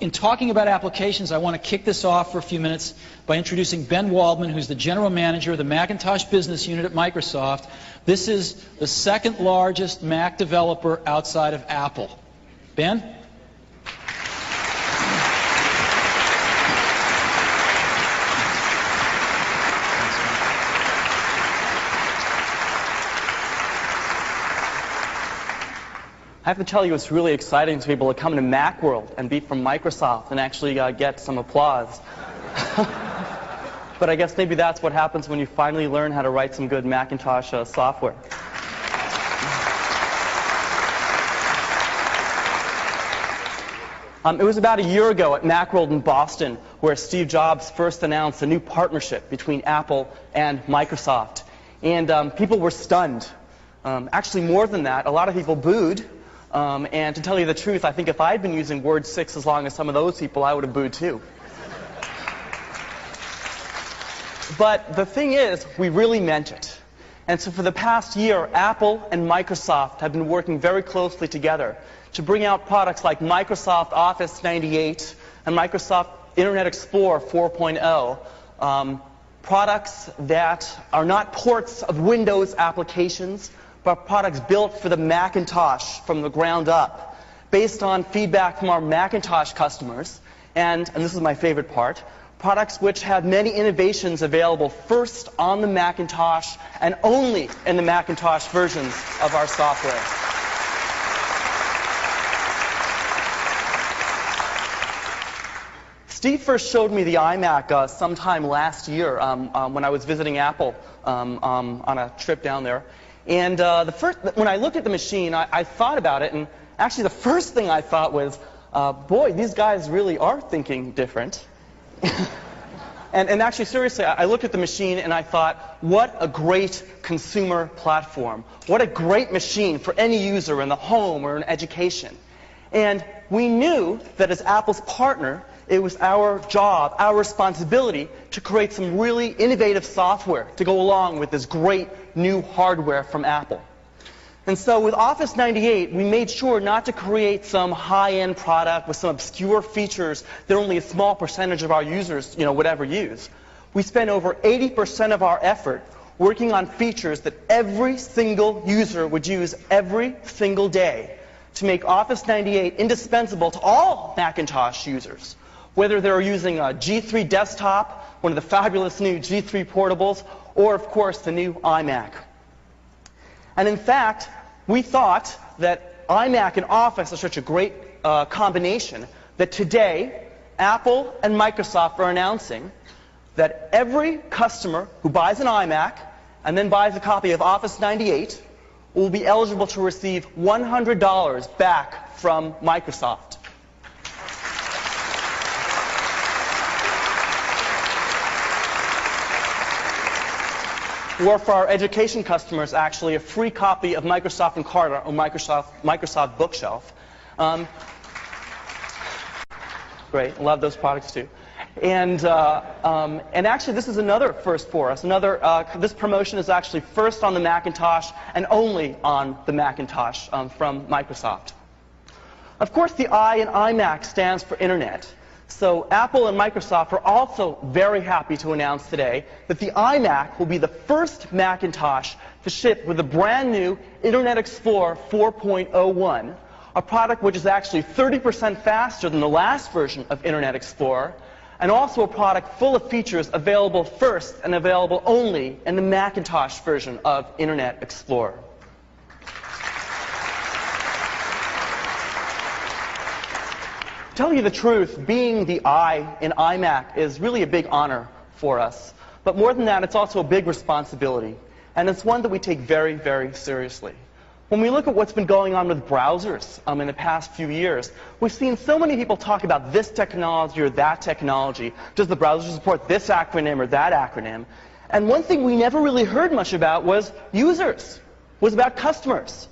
in talking about applications, I want to kick this off for a few minutes by introducing Ben Waldman, who's the General Manager of the Macintosh Business Unit at Microsoft. This is the second largest Mac developer outside of Apple. Ben? I have to tell you, it's really exciting to be able to come to Macworld and be from Microsoft and actually get some applause. But I guess maybe that's what happens when you finally learn how to write some good Macintosh software. It was about a year ago at Macworld in Boston where Steve Jobs first announced a new partnership between Apple and Microsoft. And people were stunned. Actually, more than that, a lot of people booed. And to tell you the truth, I think if I had been using Word 6 as long as some of those people, I would have booed too. But the thing is, we really meant it. And so for the past year, Apple and Microsoft have been working very closely together to bring out products like Microsoft Office 98 and Microsoft Internet Explorer 4.0, products that are not ports of Windows applications, but products built for the Macintosh from the ground up, based on feedback from our Macintosh customers, and this is my favorite part, products which have many innovations available first on the Macintosh and only in the Macintosh versions of our software. Steve first showed me the iMac sometime last year when I was visiting Apple on a trip down there. And when I looked at the machine, I thought about it, and actually the first thing I thought was, boy, these guys really are thinking different. And actually, seriously, I looked at the machine and I thought, what a great consumer platform. What a great machine for any user in the home or in education. And we knew that as Apple's partner, it was our job, our responsibility, to create some really innovative software to go along with this great new hardware from Apple. And so with Office 98, we made sure not to create some high-end product with some obscure features that only a small percentage of our users, would ever use. We spent over 80% of our effort working on features that every single user would use every single day to make Office 98 indispensable to all Macintosh users, whether they're using a G3 desktop, one of the fabulous new G3 portables, or, of course, the new iMac. And in fact, we thought that iMac and Office are such a great combination that today, Apple and Microsoft are announcing that every customer who buys an iMac and then buys a copy of Office 98 will be eligible to receive $100 back from Microsoft. Or for our education customers, actually, a free copy of Microsoft Encarta or Microsoft Bookshelf. Great, love those products too. And actually, this is another first for us. This promotion is actually first on the Macintosh and only on the Macintosh from Microsoft. Of course, the I in iMac stands for Internet. So Apple and Microsoft are also very happy to announce today that the iMac will be the first Macintosh to ship with a brand new Internet Explorer 4.01, a product which is actually 30% faster than the last version of Internet Explorer, and also a product full of features available first and available only in the Macintosh version of Internet Explorer. To tell you the truth, being the I in iMac is really a big honor for us. But more than that, it's also a big responsibility. And it's one that we take very, very seriously. When we look at what's been going on with browsers in the past few years, we've seen so many people talk about this technology or that technology. Does the browser support this acronym or that acronym? And one thing we never really heard much about was users, was about customers.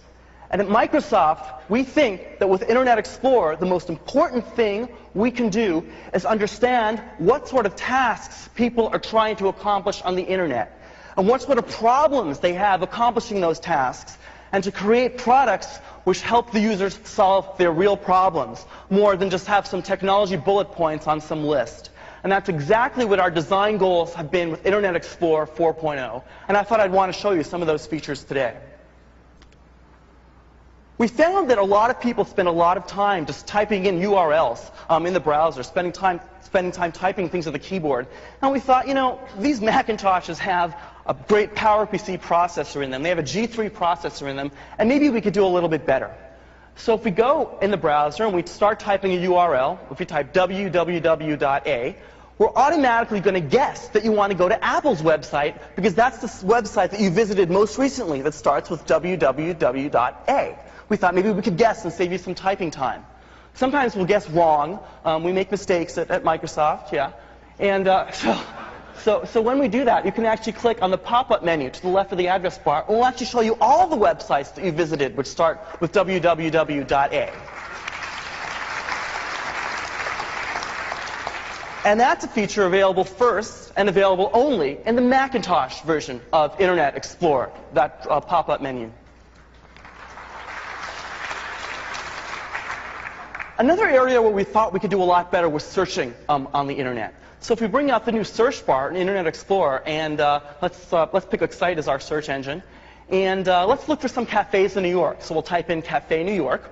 And at Microsoft, we think that with Internet Explorer, the most important thing we can do is understand what sort of tasks people are trying to accomplish on the Internet, and what sort of problems they have accomplishing those tasks, and to create products which help the users solve their real problems, more than just have some technology bullet points on some list. And that's exactly what our design goals have been with Internet Explorer 4.0. And I thought I'd want to show you some of those features today. We found that a lot of people spend a lot of time just typing in URLs in the browser, spending time typing things at the keyboard. And we thought, these Macintoshes have a great PowerPC processor in them. They have a G3 processor in them, and maybe we could do a little bit better. So if we go in the browser and we start typing a URL, if we type www.a, we're automatically going to guess that you want to go to Apple's website because that's the website that you visited most recently that starts with www.a. We thought maybe we could guess and save you some typing time. Sometimes we'll guess wrong. We make mistakes at Microsoft, yeah. And so when we do that, you can actually click on the pop-up menu to the left of the address bar, and we'll actually show you all the websites that you visited, which start with www.a. And that's a feature available first and available only in the Macintosh version of Internet Explorer, that pop-up menu. Another area where we thought we could do a lot better was searching on the Internet. So if we bring out the new search bar in Internet Explorer, and let's pick Excite as our search engine, and let's look for some cafes in New York. So we'll type in Cafe New York,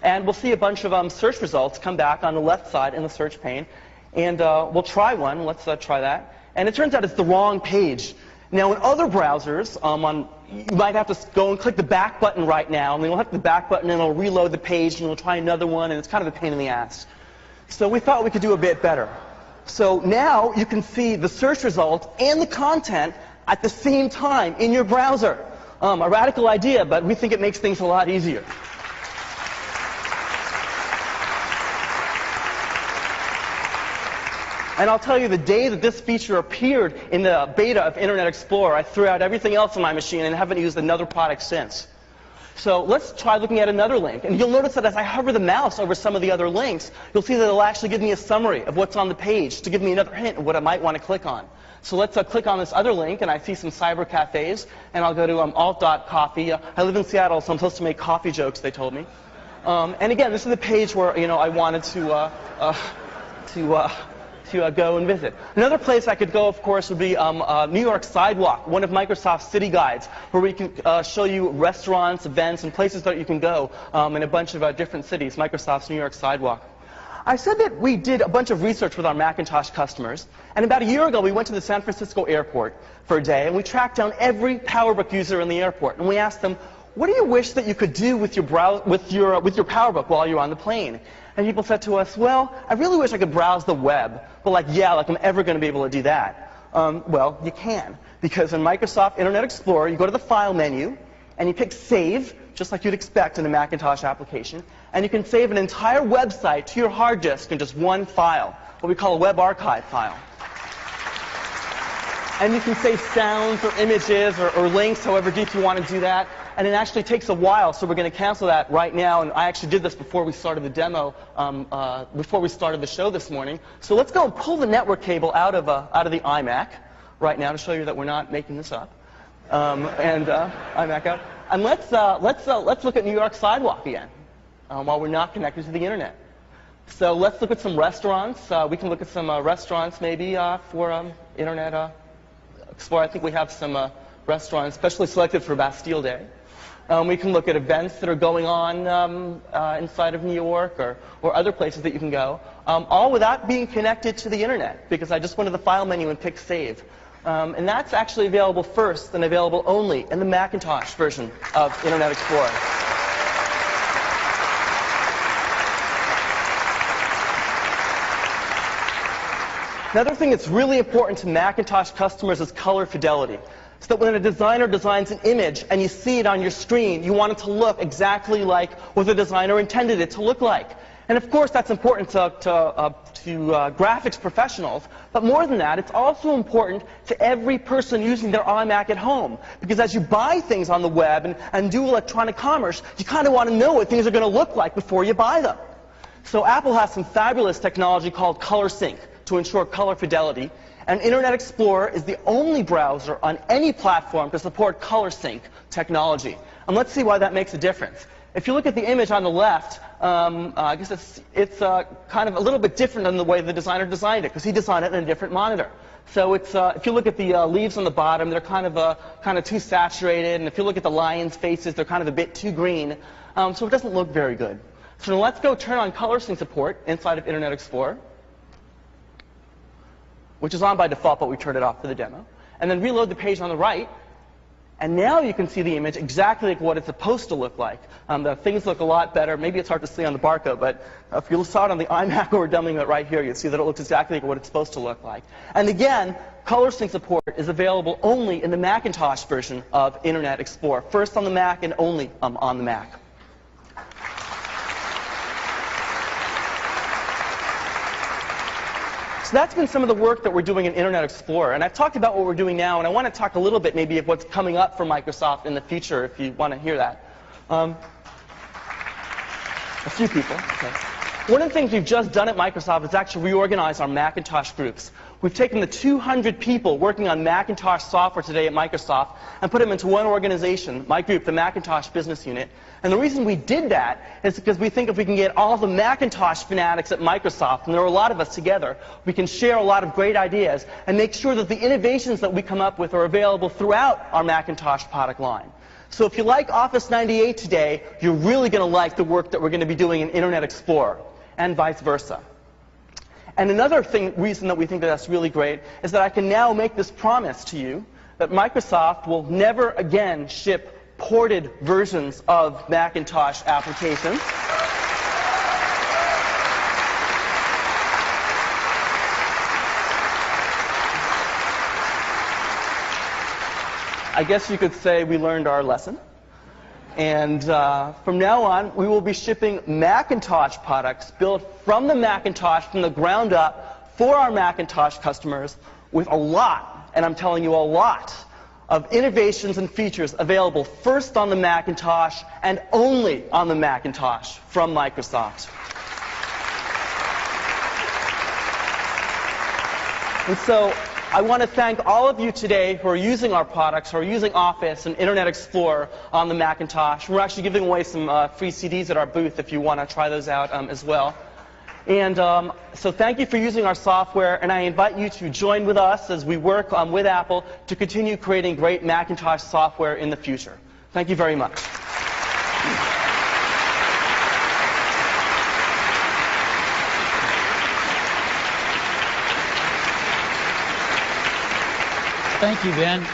and we'll see a bunch of search results come back on the left side in the search pane. And we'll try one. Let's try that. And it turns out it's the wrong page. Now, in other browsers, you might have to go and click the back button right now, and then you'll hit the back button, and it'll reload the page, and you'll try another one, and it's kind of a pain in the ass. So we thought we could do a bit better. So now you can see the search result and the content at the same time in your browser. A radical idea, but we think it makes things a lot easier. And I'll tell you, the day that this feature appeared in the beta of Internet Explorer, I threw out everything else on my machine and haven't used another product since. So let's try looking at another link. And you'll notice that as I hover the mouse over some of the other links, you'll see that it'll actually give me a summary of what's on the page to give me another hint of what I might want to click on. So let's click on this other link, and I see some cyber cafes, and I'll go to alt.coffee. I live in Seattle, so I'm supposed to make coffee jokes, they told me. And again, this is the page where I wanted to go and visit. Another place I could go, of course, would be New York Sidewalk, one of Microsoft's city guides, where we can show you restaurants, events, and places that you can go in a bunch of different cities, Microsoft's New York Sidewalk. I said that we did a bunch of research with our Macintosh customers, and about a year ago we went to the San Francisco airport for a day, and we tracked down every PowerBook user in the airport, and we asked them, what do you wish that you could do with your PowerBook while you're on the plane? And people said to us, well, I really wish I could browse the web, but like I'm ever going to be able to do that. Well, you can, because in Microsoft Internet Explorer, you go to the File menu, and you pick Save, just like you'd expect in a Macintosh application, and you can save an entire website to your hard disk in just one file, what we call a web archive file. And you can save sounds or images or links, however deep you want to do that. And it actually takes a while, so we're going to cancel that right now. And I actually did this before we started the demo, before we started the show this morning. So let's go and pull the network cable out of the iMac right now to show you that we're not making this up. iMac out. And let's look at New York Sidewalk again, while we're not connected to the internet. So let's look at some restaurants. We can look at some restaurants maybe for Internet Explorer. I think we have some restaurants specially selected for Bastille Day. We can look at events that are going on inside of New York or other places that you can go, all without being connected to the internet, because I just went to the File menu and picked Save. And that's actually available first and available only in the Macintosh version of Internet Explorer. Another thing that's really important to Macintosh customers is color fidelity. So that when a designer designs an image and you see it on your screen, you want it to look exactly like what the designer intended it to look like. And of course, that's important to graphics professionals. But more than that, it's also important to every person using their iMac at home. Because as you buy things on the web and do electronic commerce, you kind of want to know what things are going to look like before you buy them. So Apple has some fabulous technology called Color Sync to ensure color fidelity. And Internet Explorer is the only browser on any platform to support color sync technology. And let's see why that makes a difference. If you look at the image on the left, I guess it's kind of a little bit different than the way the designer designed it, because he designed it in a different monitor. So it's, if you look at the leaves on the bottom, they're kind of too saturated. And if you look at the lion's faces, they're kind of a bit too green. So it doesn't look very good. So now let's go turn on color sync support inside of Internet Explorer, which is on by default, but we turned it off for the demo. And then reload the page on the right. And now you can see the image exactly like what it's supposed to look like. The things look a lot better. Maybe it's hard to see on the barcode, but if you saw it on the iMac or we're demoing it right here, you'll see that it looks exactly like what it's supposed to look like. And again, color sync support is available only in the Macintosh version of Internet Explorer. First on the Mac and only on the Mac. So that's been some of the work that we're doing in Internet Explorer. And I've talked about what we're doing now, and I want to talk a little bit maybe of what's coming up for Microsoft in the future, if you want to hear that. A few people. Okay. One of the things we've just done at Microsoft is actually reorganize our Macintosh groups. We've taken the 200 people working on Macintosh software today at Microsoft and put them into one organization, my group, the Macintosh Business Unit. And the reason we did that is because we think if we can get all the Macintosh fanatics at Microsoft, and there are a lot of us together, we can share a lot of great ideas and make sure that the innovations that we come up with are available throughout our Macintosh product line. So if you like Office 98 today, you're really going to like the work that we're going to be doing in Internet Explorer, and vice versa. And another reason that we think that that's really great is that I can now make this promise to you that Microsoft will never again ship ported versions of Macintosh applications. I guess you could say we learned our lesson. And from now on, we will be shipping Macintosh products built from the Macintosh, from the ground up, for our Macintosh customers with a lot, and I'm telling you a lot, of innovations and features available first on the Macintosh and only on the Macintosh from Microsoft. And so I want to thank all of you today who are using our products, who are using Office and Internet Explorer on the Macintosh. We're actually giving away some free CDs at our booth if you want to try those out as well. And so thank you for using our software, and I invite you to join with us as we work with Apple to continue creating great Macintosh software in the future. Thank you very much. Thank you, Ben.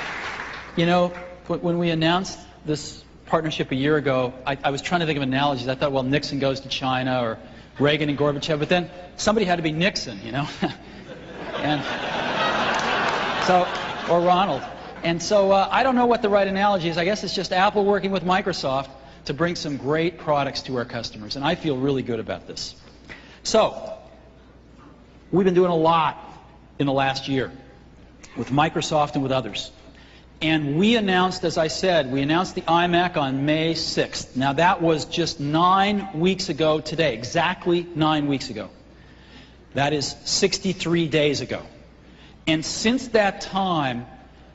You know, when we announced this partnership a year ago, I was trying to think of analogies. I thought, well, Nixon goes to China, or Reagan and Gorbachev, but then somebody had to be Nixon, you know, and so, or Ronald. And so I don't know what the right analogy is. I guess it's just Apple working with Microsoft to bring some great products to our customers, and I feel really good about this. So, we've been doing a lot in the last year with Microsoft and with others. And we announced, as I said, we announced the iMac on May 6th. Now that was just 9 weeks ago today, exactly 9 weeks ago. That is 63 days ago. And since that time,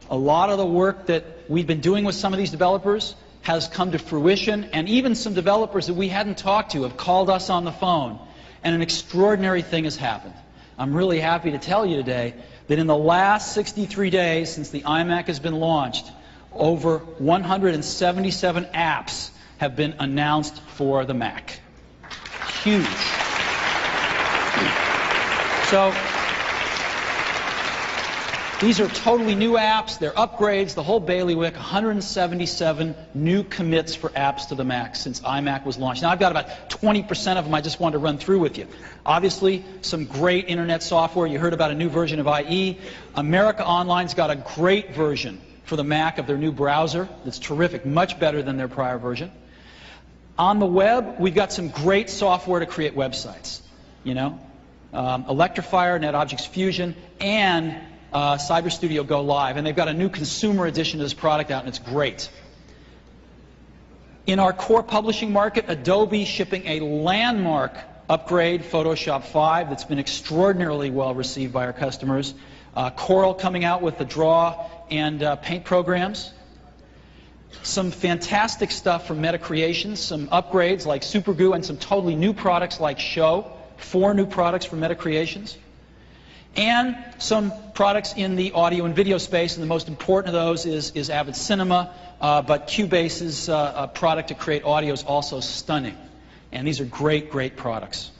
a lot of the work that we've been doing with some of these developers has come to fruition, and even some developers that we hadn't talked to have called us on the phone, and an extraordinary thing has happened. I'm really happy to tell you today that in the last 63 days since the iMac has been launched, over 177 apps have been announced for the Mac. Huge. So these are totally new apps, they're upgrades, the whole bailiwick, 177 new commits for apps to the Mac since iMac was launched. Now I've got about 20% of them I just wanted to run through with you. Obviously, some great internet software. You heard about a new version of IE. America Online's got a great version for the Mac of their new browser that's terrific, much better than their prior version. On the web, we've got some great software to create websites. You know, Electrifier, NetObjects Fusion, and Cyber Studio Go Live, and they've got a new consumer edition of this product out, and it's great. In our core publishing market, Adobe shipping a landmark upgrade, Photoshop 5, that's been extraordinarily well received by our customers. Corel coming out with the Draw and Paint programs. Some fantastic stuff from Meta Creations, some upgrades like Supergoo, and some totally new products like Show. 4 new products from Meta Creations. And some products in the audio and video space, and the most important of those is Avid Cinema, but Cubase's product to create audio is also stunning. And these are great, great products.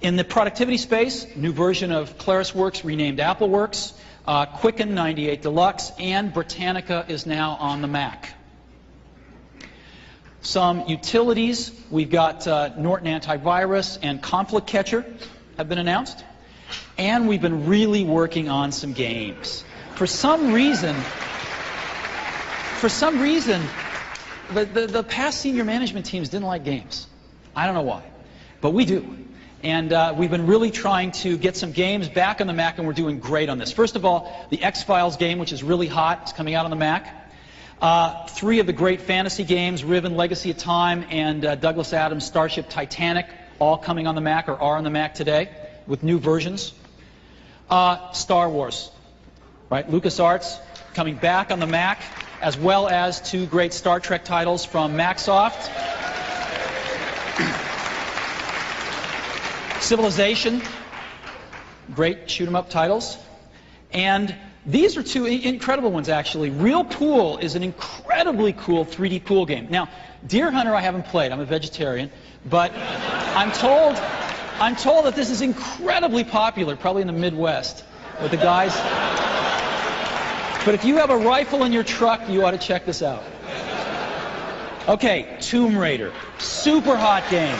In the productivity space, new version of ClarisWorks renamed AppleWorks. Quicken 98 Deluxe, and Britannica is now on the Mac. Some utilities, we've got Norton Antivirus and Conflict Catcher have been announced. And we've been really working on some games. For some reason, the past senior management teams didn't like games. I don't know why, but we do. And we've been really trying to get some games back on the Mac, and we're doing great on this. First of all, the X-Files game, which is really hot, is coming out on the Mac. 3 of the great fantasy games, Riven, Legacy of Time, and Douglas Adams' Starship Titanic, all coming on the Mac or are on the Mac today with new versions. Star Wars, right? LucasArts coming back on the Mac, as well as 2 great Star Trek titles from Macsoft. Civilization, great shoot-'em-up titles. And these are 2 incredible ones, actually. Real Pool is an incredibly cool 3D pool game. Now, Deer Hunter I haven't played. I'm a vegetarian. But I'm told that this is incredibly popular, probably in the Midwest, with the guys. But if you have a rifle in your truck, you ought to check this out. Okay, Tomb Raider. Super hot game.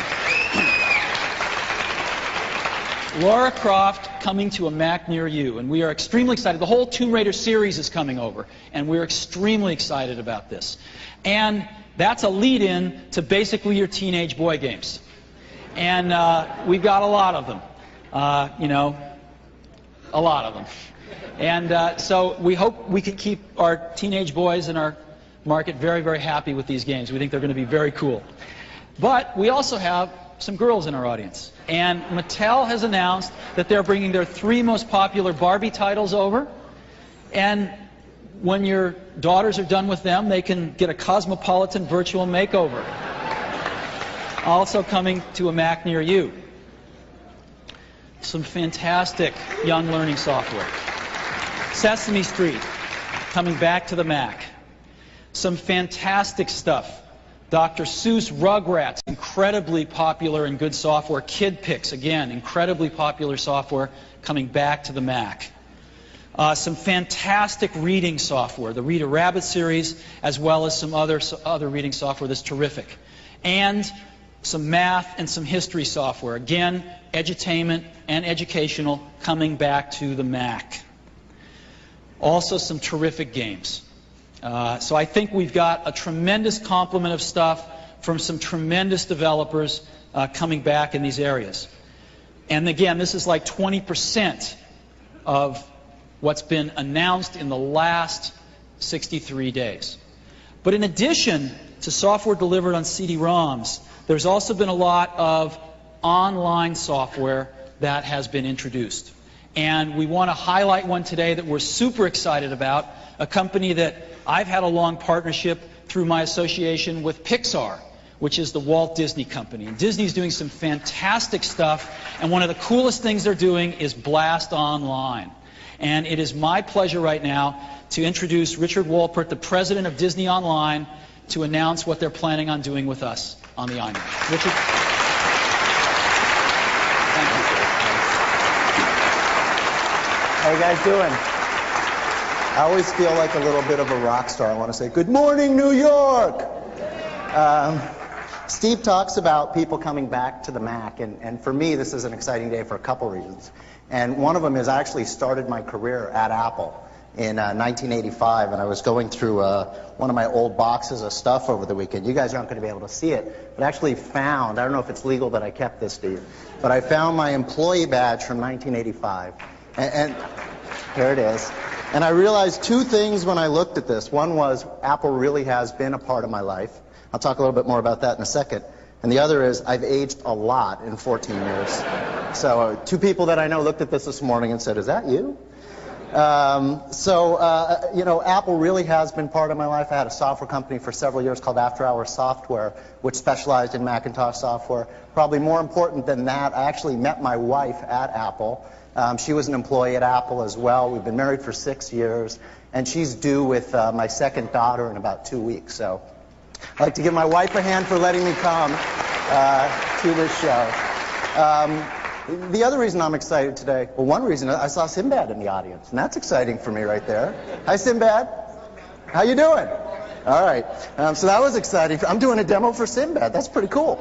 Lara Croft coming to a Mac near you, and we are extremely excited. The whole Tomb Raider series is coming over, and we're extremely excited about this. And that's a lead-in to basically your teenage boy games. And we've got a lot of them, you know, a lot of them. And so we hope we can keep our teenage boys in our market very, very happy with these games. We think they're going to be very cool. But we also have some girls in our audience. And Mattel has announced that they're bringing their 3 most popular Barbie titles over. And when your daughters are done with them, they can get a cosmopolitan virtual makeover. Also coming to a Mac near you. Some fantastic young learning software. Sesame Street coming back to the Mac. Some fantastic stuff. Dr. Seuss Rugrats, incredibly popular and good software. Kid Pix, again, incredibly popular software coming back to the Mac. Some fantastic reading software, the Reader Rabbit series, as well as some other reading software that's terrific. And some math and some history software. Again, edutainment and educational coming back to the Mac. Also some terrific games. So I think we've got a tremendous complement of stuff from some tremendous developers coming back in these areas. And again, this is like 20% of what's been announced in the last 63 days. But in addition to software delivered on CD-ROMs, there's also been a lot of online software that has been introduced. And we want to highlight one today that we're super excited about, a company that I've had a long partnership through my association with Pixar, which is the Walt Disney Company. And Disney's doing some fantastic stuff, and one of the coolest things they're doing is Blast Online. And it is my pleasure right now to introduce Richard Wolpert, the president of Disney Online, to announce what they're planning on doing with us on the iMac. Richard? Thank you. How you guys doing? I always feel like a little bit of a rock star. I want to say, good morning, New York! Steve talks about people coming back to the Mac, and for me, this is an exciting day for a couple reasons. And one of them is I actually started my career at Apple in 1985, and I was going through one of my old boxes of stuff over the weekend. You guys aren't going to be able to see it, but I actually found, I don't know if it's legal that I kept this, Steve, but I found my employee badge from 1985, and here it is. And I realized 2 things when I looked at this. One was Apple really has been a part of my life. I'll talk a little bit more about that in a second. And the other is I've aged a lot in 14 years. So 2 people that I know looked at this morning and said, is that you? You know, Apple really has been part of my life. I had a software company for several years called After Hours Software, which specialized in Macintosh software. Probably more important than that, I actually met my wife at Apple. She was an employee at Apple as well. We've been married for 6 years, and she's due with my second daughter in about 2 weeks. So I'd like to give my wife a hand for letting me come to this show. The other reason I'm excited today, well, one reason, I saw Sinbad in the audience, and that's exciting for me right there. Hi, Sinbad. How you doing? All right. So that was exciting. I'm doing a demo for Sinbad. That's pretty cool.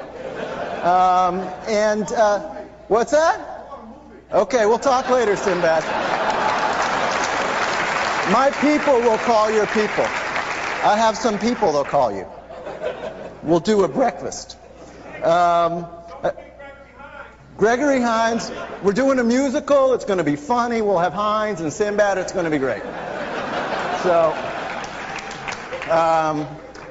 What's that? Okay, we'll talk later, Sinbad. My people will call your people. I have some people they'll call you. We'll do a breakfast. Gregory Hines, we're doing a musical. It's going to be funny. We'll have Hines and Sinbad. It's going to be great. So,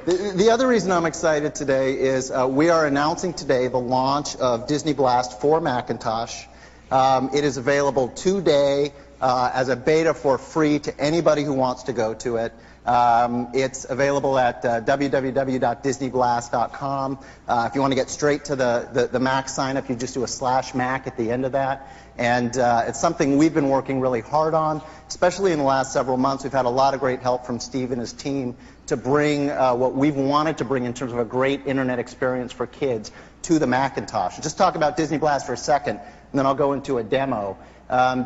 the other reason I'm excited today is we are announcing today the launch of Disney Blast for Macintosh. It is available today as a beta for free to anybody who wants to go to it. It's available at www.disneyblast.com. If you want to get straight to the Mac sign-up, you just do a /Mac at the end of that. And it's something we've been working really hard on, especially in the last several months. We've had a lot of great help from Steve and his team to bring what we've wanted to bring in terms of a great internet experience for kids to the Macintosh. Just talk about Disney Blast for a second, and then I'll go into a demo.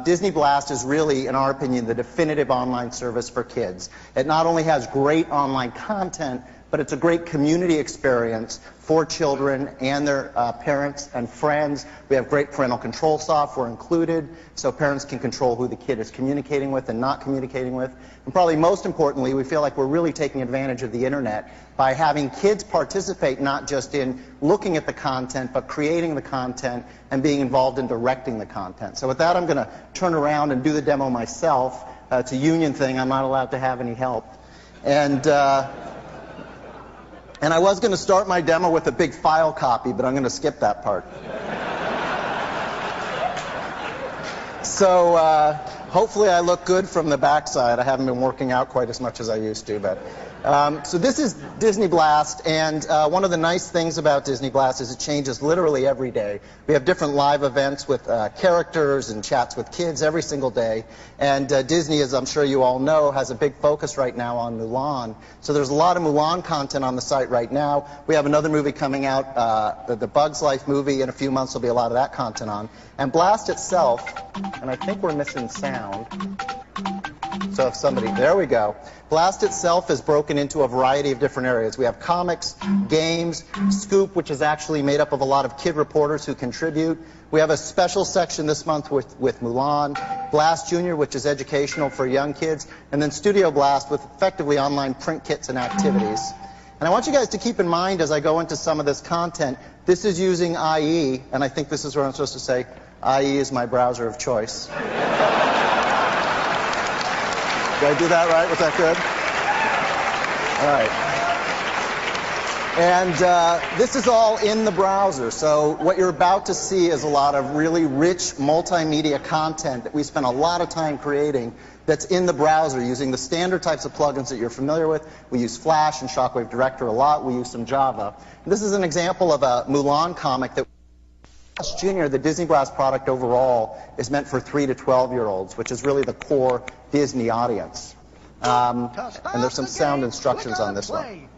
Disney Blast is really, in our opinion, the definitive online service for kids. It not only has great online content, but it's a great community experience for children and their parents and friends. We have great parental control software included, so parents can control who the kid is communicating with and not communicating with. And probably most importantly, we feel like we're really taking advantage of the internet by having kids participate not just in looking at the content, but creating the content and being involved in directing the content. So with that, I'm going to turn around and do the demo myself. It's a union thing. I'm not allowed to have any help. And I was going to start my demo with a big file copy, but I'm going to skip that part. So hopefully I look good from the backside. I haven't been working out quite as much as I used to, but so this is Disney Blast, and one of the nice things about Disney Blast is it changes literally every day. We have different live events with characters and chats with kids every single day, and Disney, as I'm sure you all know, has a big focus right now on Mulan. So there's a lot of Mulan content on the site right now. We have another movie coming out, the Bugs Life movie. In a few months there'll be a lot of that content on. And Blast itself, and I think we're missing sound. So if somebody, there we go. Blast itself is broken into a variety of different areas. We have comics, games, Scoop, which is actually made up of a lot of kid reporters who contribute. We have a special section this month with Mulan, Blast Junior, which is educational for young kids, and then Studio Blast with effectively online print kits and activities. And I want you guys to keep in mind as I go into some of this content, this is using IE, and I think this is where I'm supposed to say, IE is my browser of choice. Did I do that right? Was that good? All right. And this is all in the browser. So what you're about to see is a lot of really rich multimedia content that we spent a lot of time creating that's in the browser using the standard types of plugins that you're familiar with. We use Flash and Shockwave Director a lot. We use some Java. And this is an example of a Mulan comic that Junior, the Disney Blast product overall, is meant for 3 to 12-year-olds, which is really the core Disney audience. And there's some sound instructions on this one.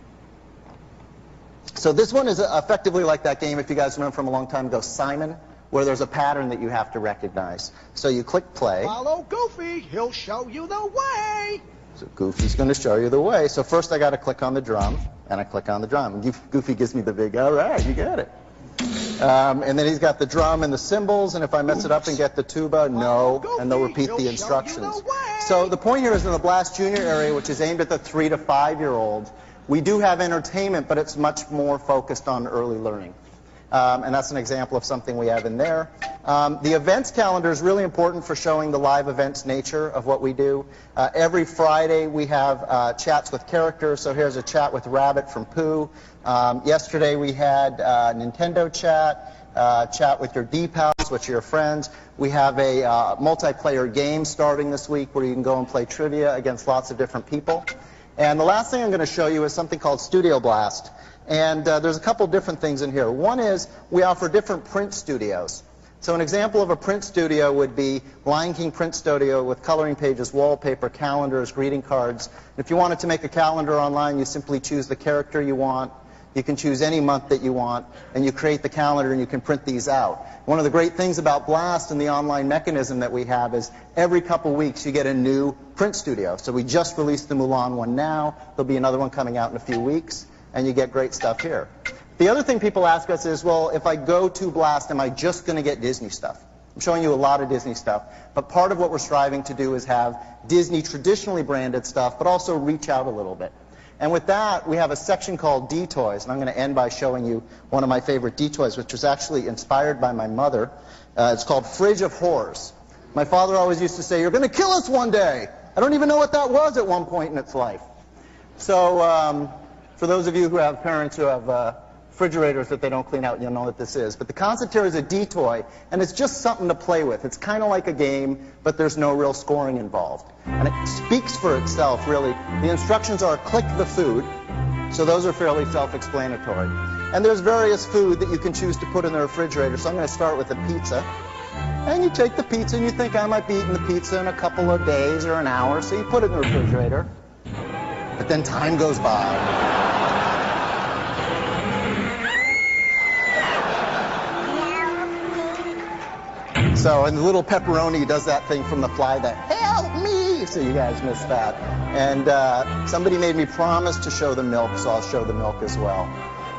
So this one is effectively like that game, if you guys remember from a long time ago, Simon, where there's a pattern that you have to recognize. So you click play. Follow Goofy, he'll show you the way. So Goofy's going to show you the way. So first I got to click on the drum, and I click on the drum. And Goofy gives me the big, all right, you got it. And then he's got the drum and the cymbals, and if I mess it up and get the tuba, no, and they'll repeat the instructions. So the point here is in the Blast Junior area, which is aimed at the 3 to 5-year-olds, we do have entertainment, but it's much more focused on early learning. And that's an example of something we have in there. The events calendar is really important for showing the live events nature of what we do. Every Friday we have chats with characters. So here's a chat with Rabbit from Pooh. Yesterday we had Nintendo chat, chat with your D-Pals, which are your friends. We have a multiplayer game starting this week where you can go and play trivia against lots of different people. And the last thing I'm going to show you is something called Studio Blast. And there's a couple different things in here. One is we offer different print studios. So an example of a print studio would be Lion King Print Studio with coloring pages, wallpaper, calendars, greeting cards. If you wanted to make a calendar online, you simply choose the character you want. You can choose any month that you want, and you create the calendar and you can print these out. One of the great things about Blast and the online mechanism that we have is every couple weeks you get a new print studio. So we just released the Mulan one now. There'll be another one coming out in a few weeks, and you get great stuff here. The other thing people ask us is, well, if I go to Blast, am I just going to get Disney stuff? I'm showing you a lot of Disney stuff, but part of what we're striving to do is have Disney traditionally branded stuff, but also reach out a little bit. And with that, we have a section called D-Toys, and I'm going to end by showing you one of my favorite D-Toys, which was actually inspired by my mother. It's called Fridge of Horrors. My father always used to say, "You're going to kill us one day." I don't even know what that was at one point in its life. So for those of you who have parents who have refrigerators that they don't clean out, you'll know what this is. But the concept here is a D-Toy, and it's just something to play with. It's kind of like a game, but there's no real scoring involved. And it speaks for itself, really. The instructions are click the food, so those are fairly self-explanatory. And there's various food that you can choose to put in the refrigerator, so I'm going to start with the pizza. And you take the pizza, and you think, I might be eating the pizza in a couple of days or an hour, so you put it in the refrigerator. But then time goes by. So, and the little pepperoni does that thing from The Fly, that "help me," so you guys missed that. And somebody made me promise to show the milk, so I'll show the milk as well.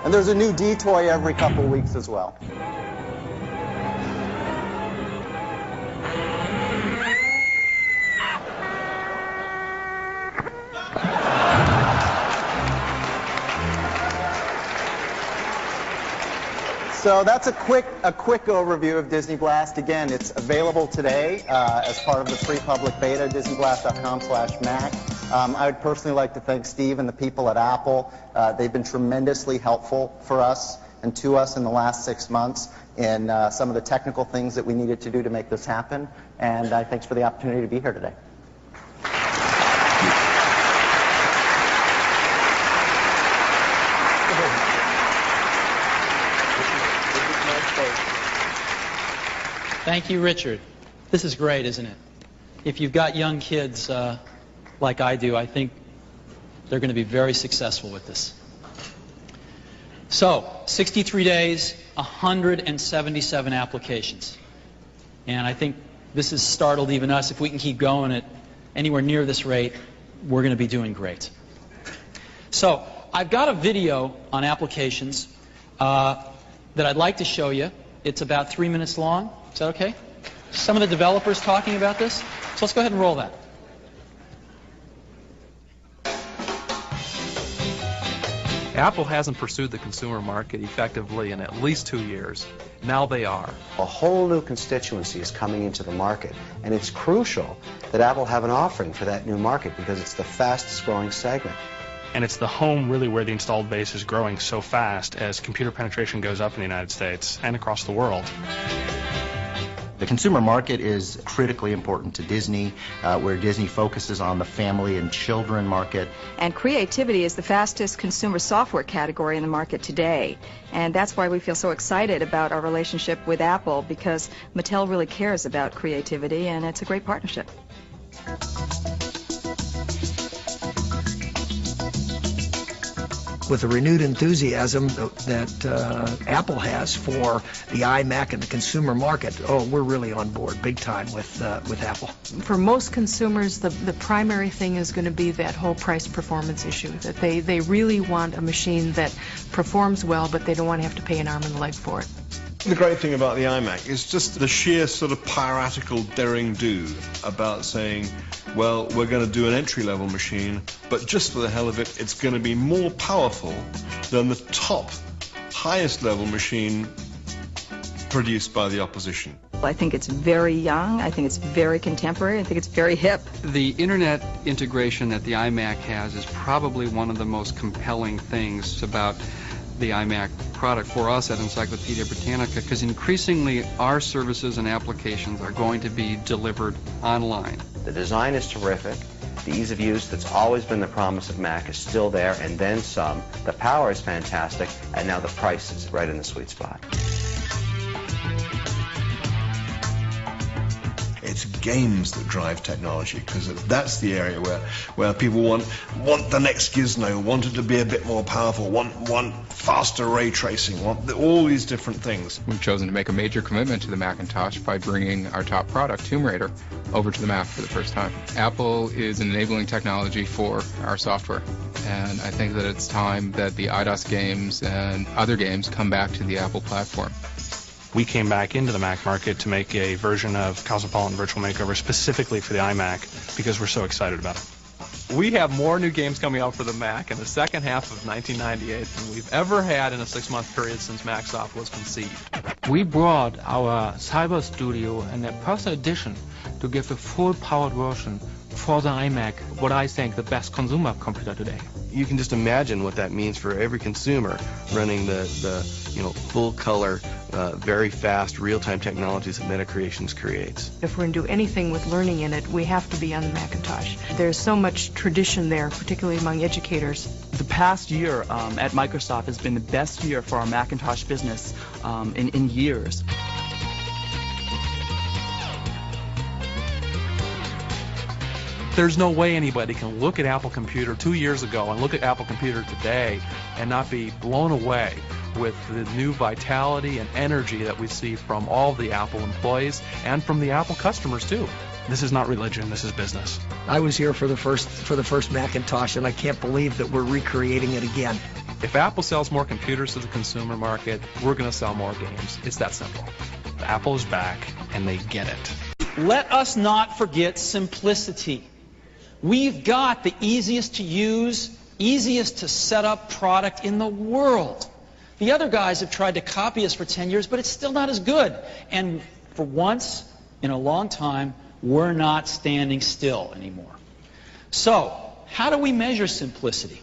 And there's a new D-Toy every couple weeks as well. So that's a quick overview of Disney Blast. Again, it's available today as part of the free public beta, disneyblast.com/Mac. I would personally like to thank Steve and the people at Apple. They've been tremendously helpful for us and to us in the last 6 months in some of the technical things that we needed to do to make this happen. And thanks for the opportunity to be here today. Thank you, Richard. This is great, isn't it? If you've got young kids like I do, I think they're going to be very successful with this. So, 63 days, 177 applications. And I think this has startled even us. If we can keep going at anywhere near this rate, we're going to be doing great. So, I've got a video on applications that I'd like to show you. It's about 3 minutes long. Is that okay? Some of the developers talking about this. So let's go ahead and roll that. Apple hasn't pursued the consumer market effectively in at least 2 years. Now they are. A whole new constituency is coming into the market, and it's crucial that Apple have an offering for that new market because it's the fastest growing segment. And it's the home really where the installed base is growing so fast as computer penetration goes up in the United States and across the world. The consumer market is critically important to Disney, where Disney focuses on the family and children market. And creativity is the fastest consumer software category in the market today. And that's why we feel so excited about our relationship with Apple, because Mattel really cares about creativity, and it's a great partnership. With the renewed enthusiasm that Apple has for the iMac and the consumer market, we're really on board big time with Apple. For most consumers, the primary thing is going to be that whole price performance issue, that they really want a machine that performs well, but they don't want to have to pay an arm and a leg for it. The great thing about the iMac is just the sheer sort of piratical daring-do about saying, well, we're going to do an entry-level machine, but just for the hell of it, it's going to be more powerful than the top, highest-level machine produced by the opposition. I think it's very young, I think it's very contemporary, I think it's very hip. The internet integration that the iMac has is probably one of the most compelling things about the iMac product for us at Encyclopedia Britannica, because increasingly our services and applications are going to be delivered online. The design is terrific. The ease of use that's always been the promise of Mac is still there, and then some. The power is fantastic, and now the price is right in the sweet spot. it's games that drive technology, because that's the area where people want the next gizmo, want it to be a bit more powerful, want faster ray tracing, want all these different things. We've chosen to make a major commitment to the Macintosh by bringing our top product, Tomb Raider, over to the Mac for the first time. Apple is enabling technology for our software, and I think that it's time that the IDOS games and other games come back to the Apple platform. We came back into the Mac market to make a version of Cosmopolitan Virtual Makeover specifically for the iMac because we're so excited about it. We have more new games coming out for the Mac in the second half of 1998 than we've ever had in a 6-month period since Macsoft was conceived. We brought our Cyber Studio and a personal edition to give a full-powered version for the iMac, what I think the best consumer computer today. You can just imagine what that means for every consumer running the full-color, very fast, real-time technologies that MetaCreations creates. If we're going to do anything with learning in it, we have to be on the Macintosh. There's so much tradition there, particularly among educators. The past year at Microsoft has been the best year for our Macintosh business in years. There's no way anybody can look at Apple Computer 2 years ago and look at Apple Computer today and not be blown away with the new vitality and energy that we see from all the Apple employees and from the Apple customers too. This is not religion, this is business. I was here for the first Macintosh, and I can't believe that we're recreating it again. If Apple sells more computers to the consumer market, we're going to sell more games. It's that simple. Apple is back, and they get it. Let us not forget simplicity. We've got the easiest to use, easiest to set up product in the world. The other guys have tried to copy us for 10 years, but it's still not as good. And for once in a long time, we're not standing still anymore. So, how do we measure simplicity?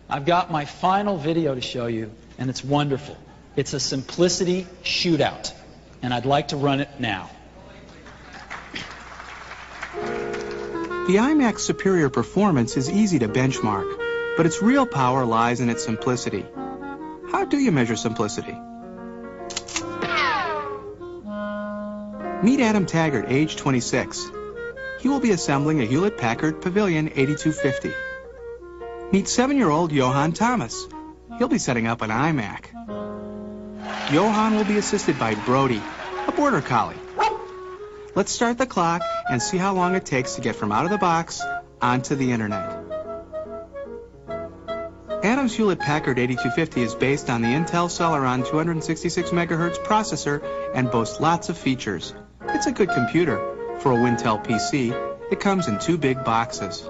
I've got my final video to show you, and it's wonderful. It's a simplicity shootout, and I'd like to run it now. The iMac's superior performance is easy to benchmark, but its real power lies in its simplicity. How do you measure simplicity? Meet Adam Taggart, age 26. He will be assembling a Hewlett-Packard Pavilion 8250. Meet 7-year-old Johan Thomas. He'll be setting up an iMac. Johan will be assisted by Brody, a border collie. Let's start the clock and see how long it takes to get from out of the box onto the internet. Adam's Hewlett-Packard 8250 is based on the Intel Celeron 266 MHz processor and boasts lots of features. It's a good computer. For a Wintel PC, it comes in 2 big boxes.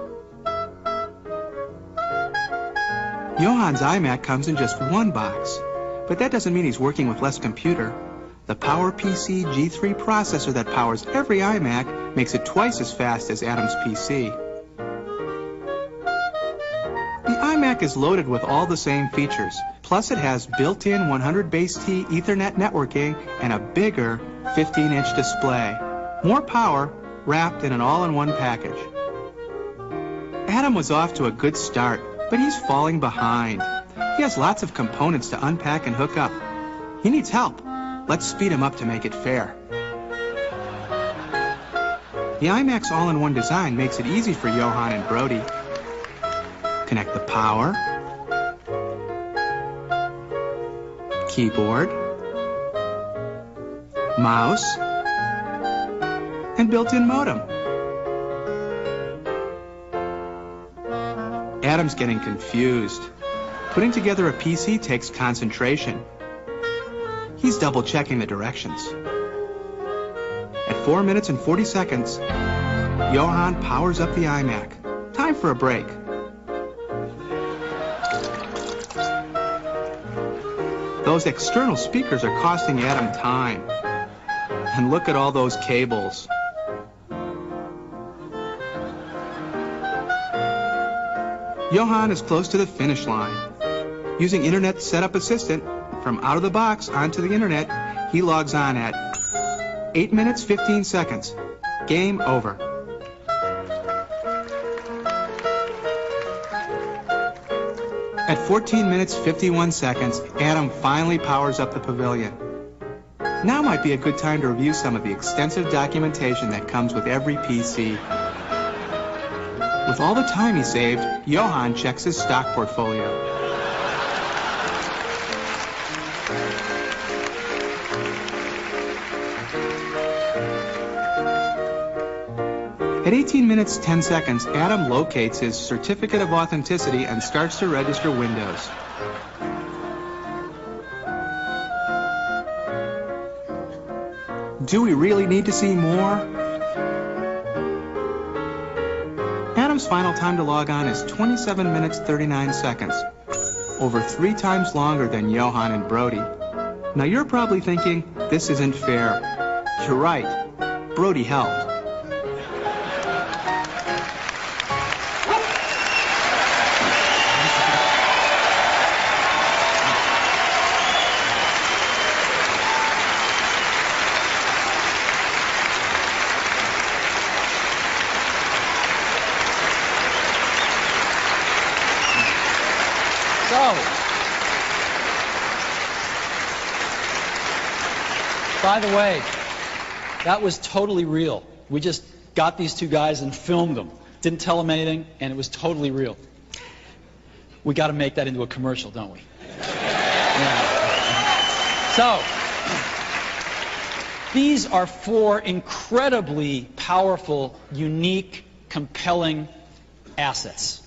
Johan's iMac comes in just 1 box, but that doesn't mean he's working with less computer. The PowerPC G3 processor that powers every iMac makes it twice as fast as Adam's PC. The iMac is loaded with all the same features, plus it has built-in 100 base T Ethernet networking and a bigger 15-inch display. More power wrapped in an all-in-one package. Adam was off to a good start, but he's falling behind. He has lots of components to unpack and hook up. He needs help. Let's speed him up to make it fair. The iMac's all-in-one design makes it easy for Johan and Brody. Connect the power, keyboard, mouse, and built-in modem. Adam's getting confused. Putting together a PC takes concentration. He's double-checking the directions. At 4 minutes and 40 seconds, Johan powers up the iMac. Time for a break. Those external speakers are costing Adam time. And look at all those cables. Johan is close to the finish line. Using Internet Setup Assistant, from out of the box onto the internet, he logs on at 8 minutes 15 seconds. Game over. At 14 minutes 51 seconds, Adam finally powers up the Pavilion. Now might be a good time to review some of the extensive documentation that comes with every PC. With all the time he saved, Johan checks his stock portfolio. At 18 minutes 10 seconds, Adam locates his certificate of authenticity and starts to register Windows. Do we really need to see more? Adam's final time to log on is 27 minutes 39 seconds, over 3 times longer than Johan and Brody. Now you're probably thinking, this isn't fair. You're right, Brody helped. By the way, that was totally real. We just got these two guys and filmed them. Didn't tell them anything, and it was totally real. We got to make that into a commercial, don't we? Yeah. So, these are 4 incredibly powerful, unique, compelling assets.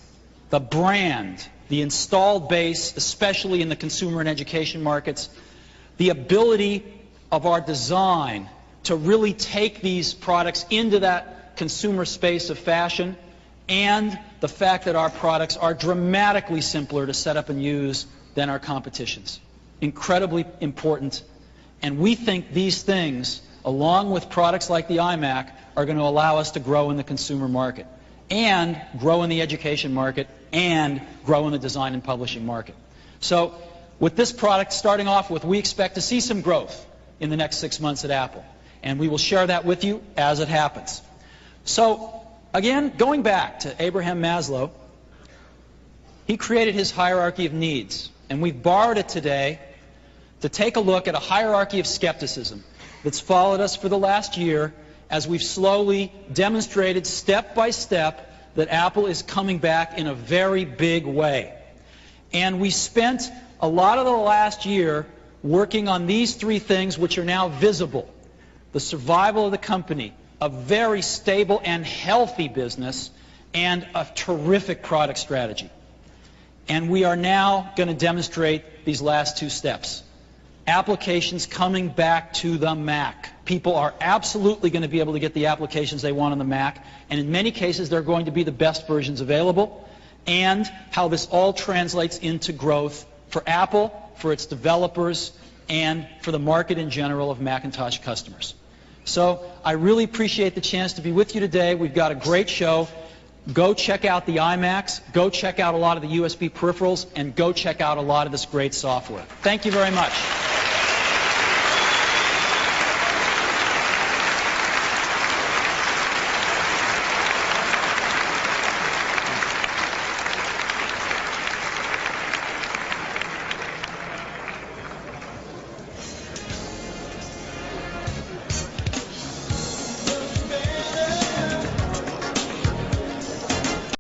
The brand, the installed base, especially in the consumer and education markets, the ability of our design to really take these products into that consumer space of fashion, and the fact that our products are dramatically simpler to set up and use than our competition's. Incredibly important. And we think these things, along with products like the iMac, are going to allow us to grow in the consumer market, and grow in the education market, and grow in the design and publishing market. So with this product starting off with, we expect to see some growth in the next 6 months at Apple. And we will share that with you as it happens. So, again, going back to Abraham Maslow, he created his hierarchy of needs. And we've borrowed it today to take a look at a hierarchy of skepticism that's followed us for the last year as we've slowly demonstrated step by step that Apple is coming back in a very big way. And we spent a lot of the last year working on these 3 things, which are now visible: the survival of the company, a very stable and healthy business, and a terrific product strategy. And we are now going to demonstrate these last 2 steps. Applications coming back to the Mac. People are absolutely going to be able to get the applications they want on the Mac, and in many cases they're going to be the best versions available, and how this all translates into growth for Apple, for its developers, and for the market in general of Macintosh customers. So I really appreciate the chance to be with you today. We've got a great show. Go check out the iMacs, go check out a lot of the USB peripherals, and go check out a lot of this great software. Thank you very much.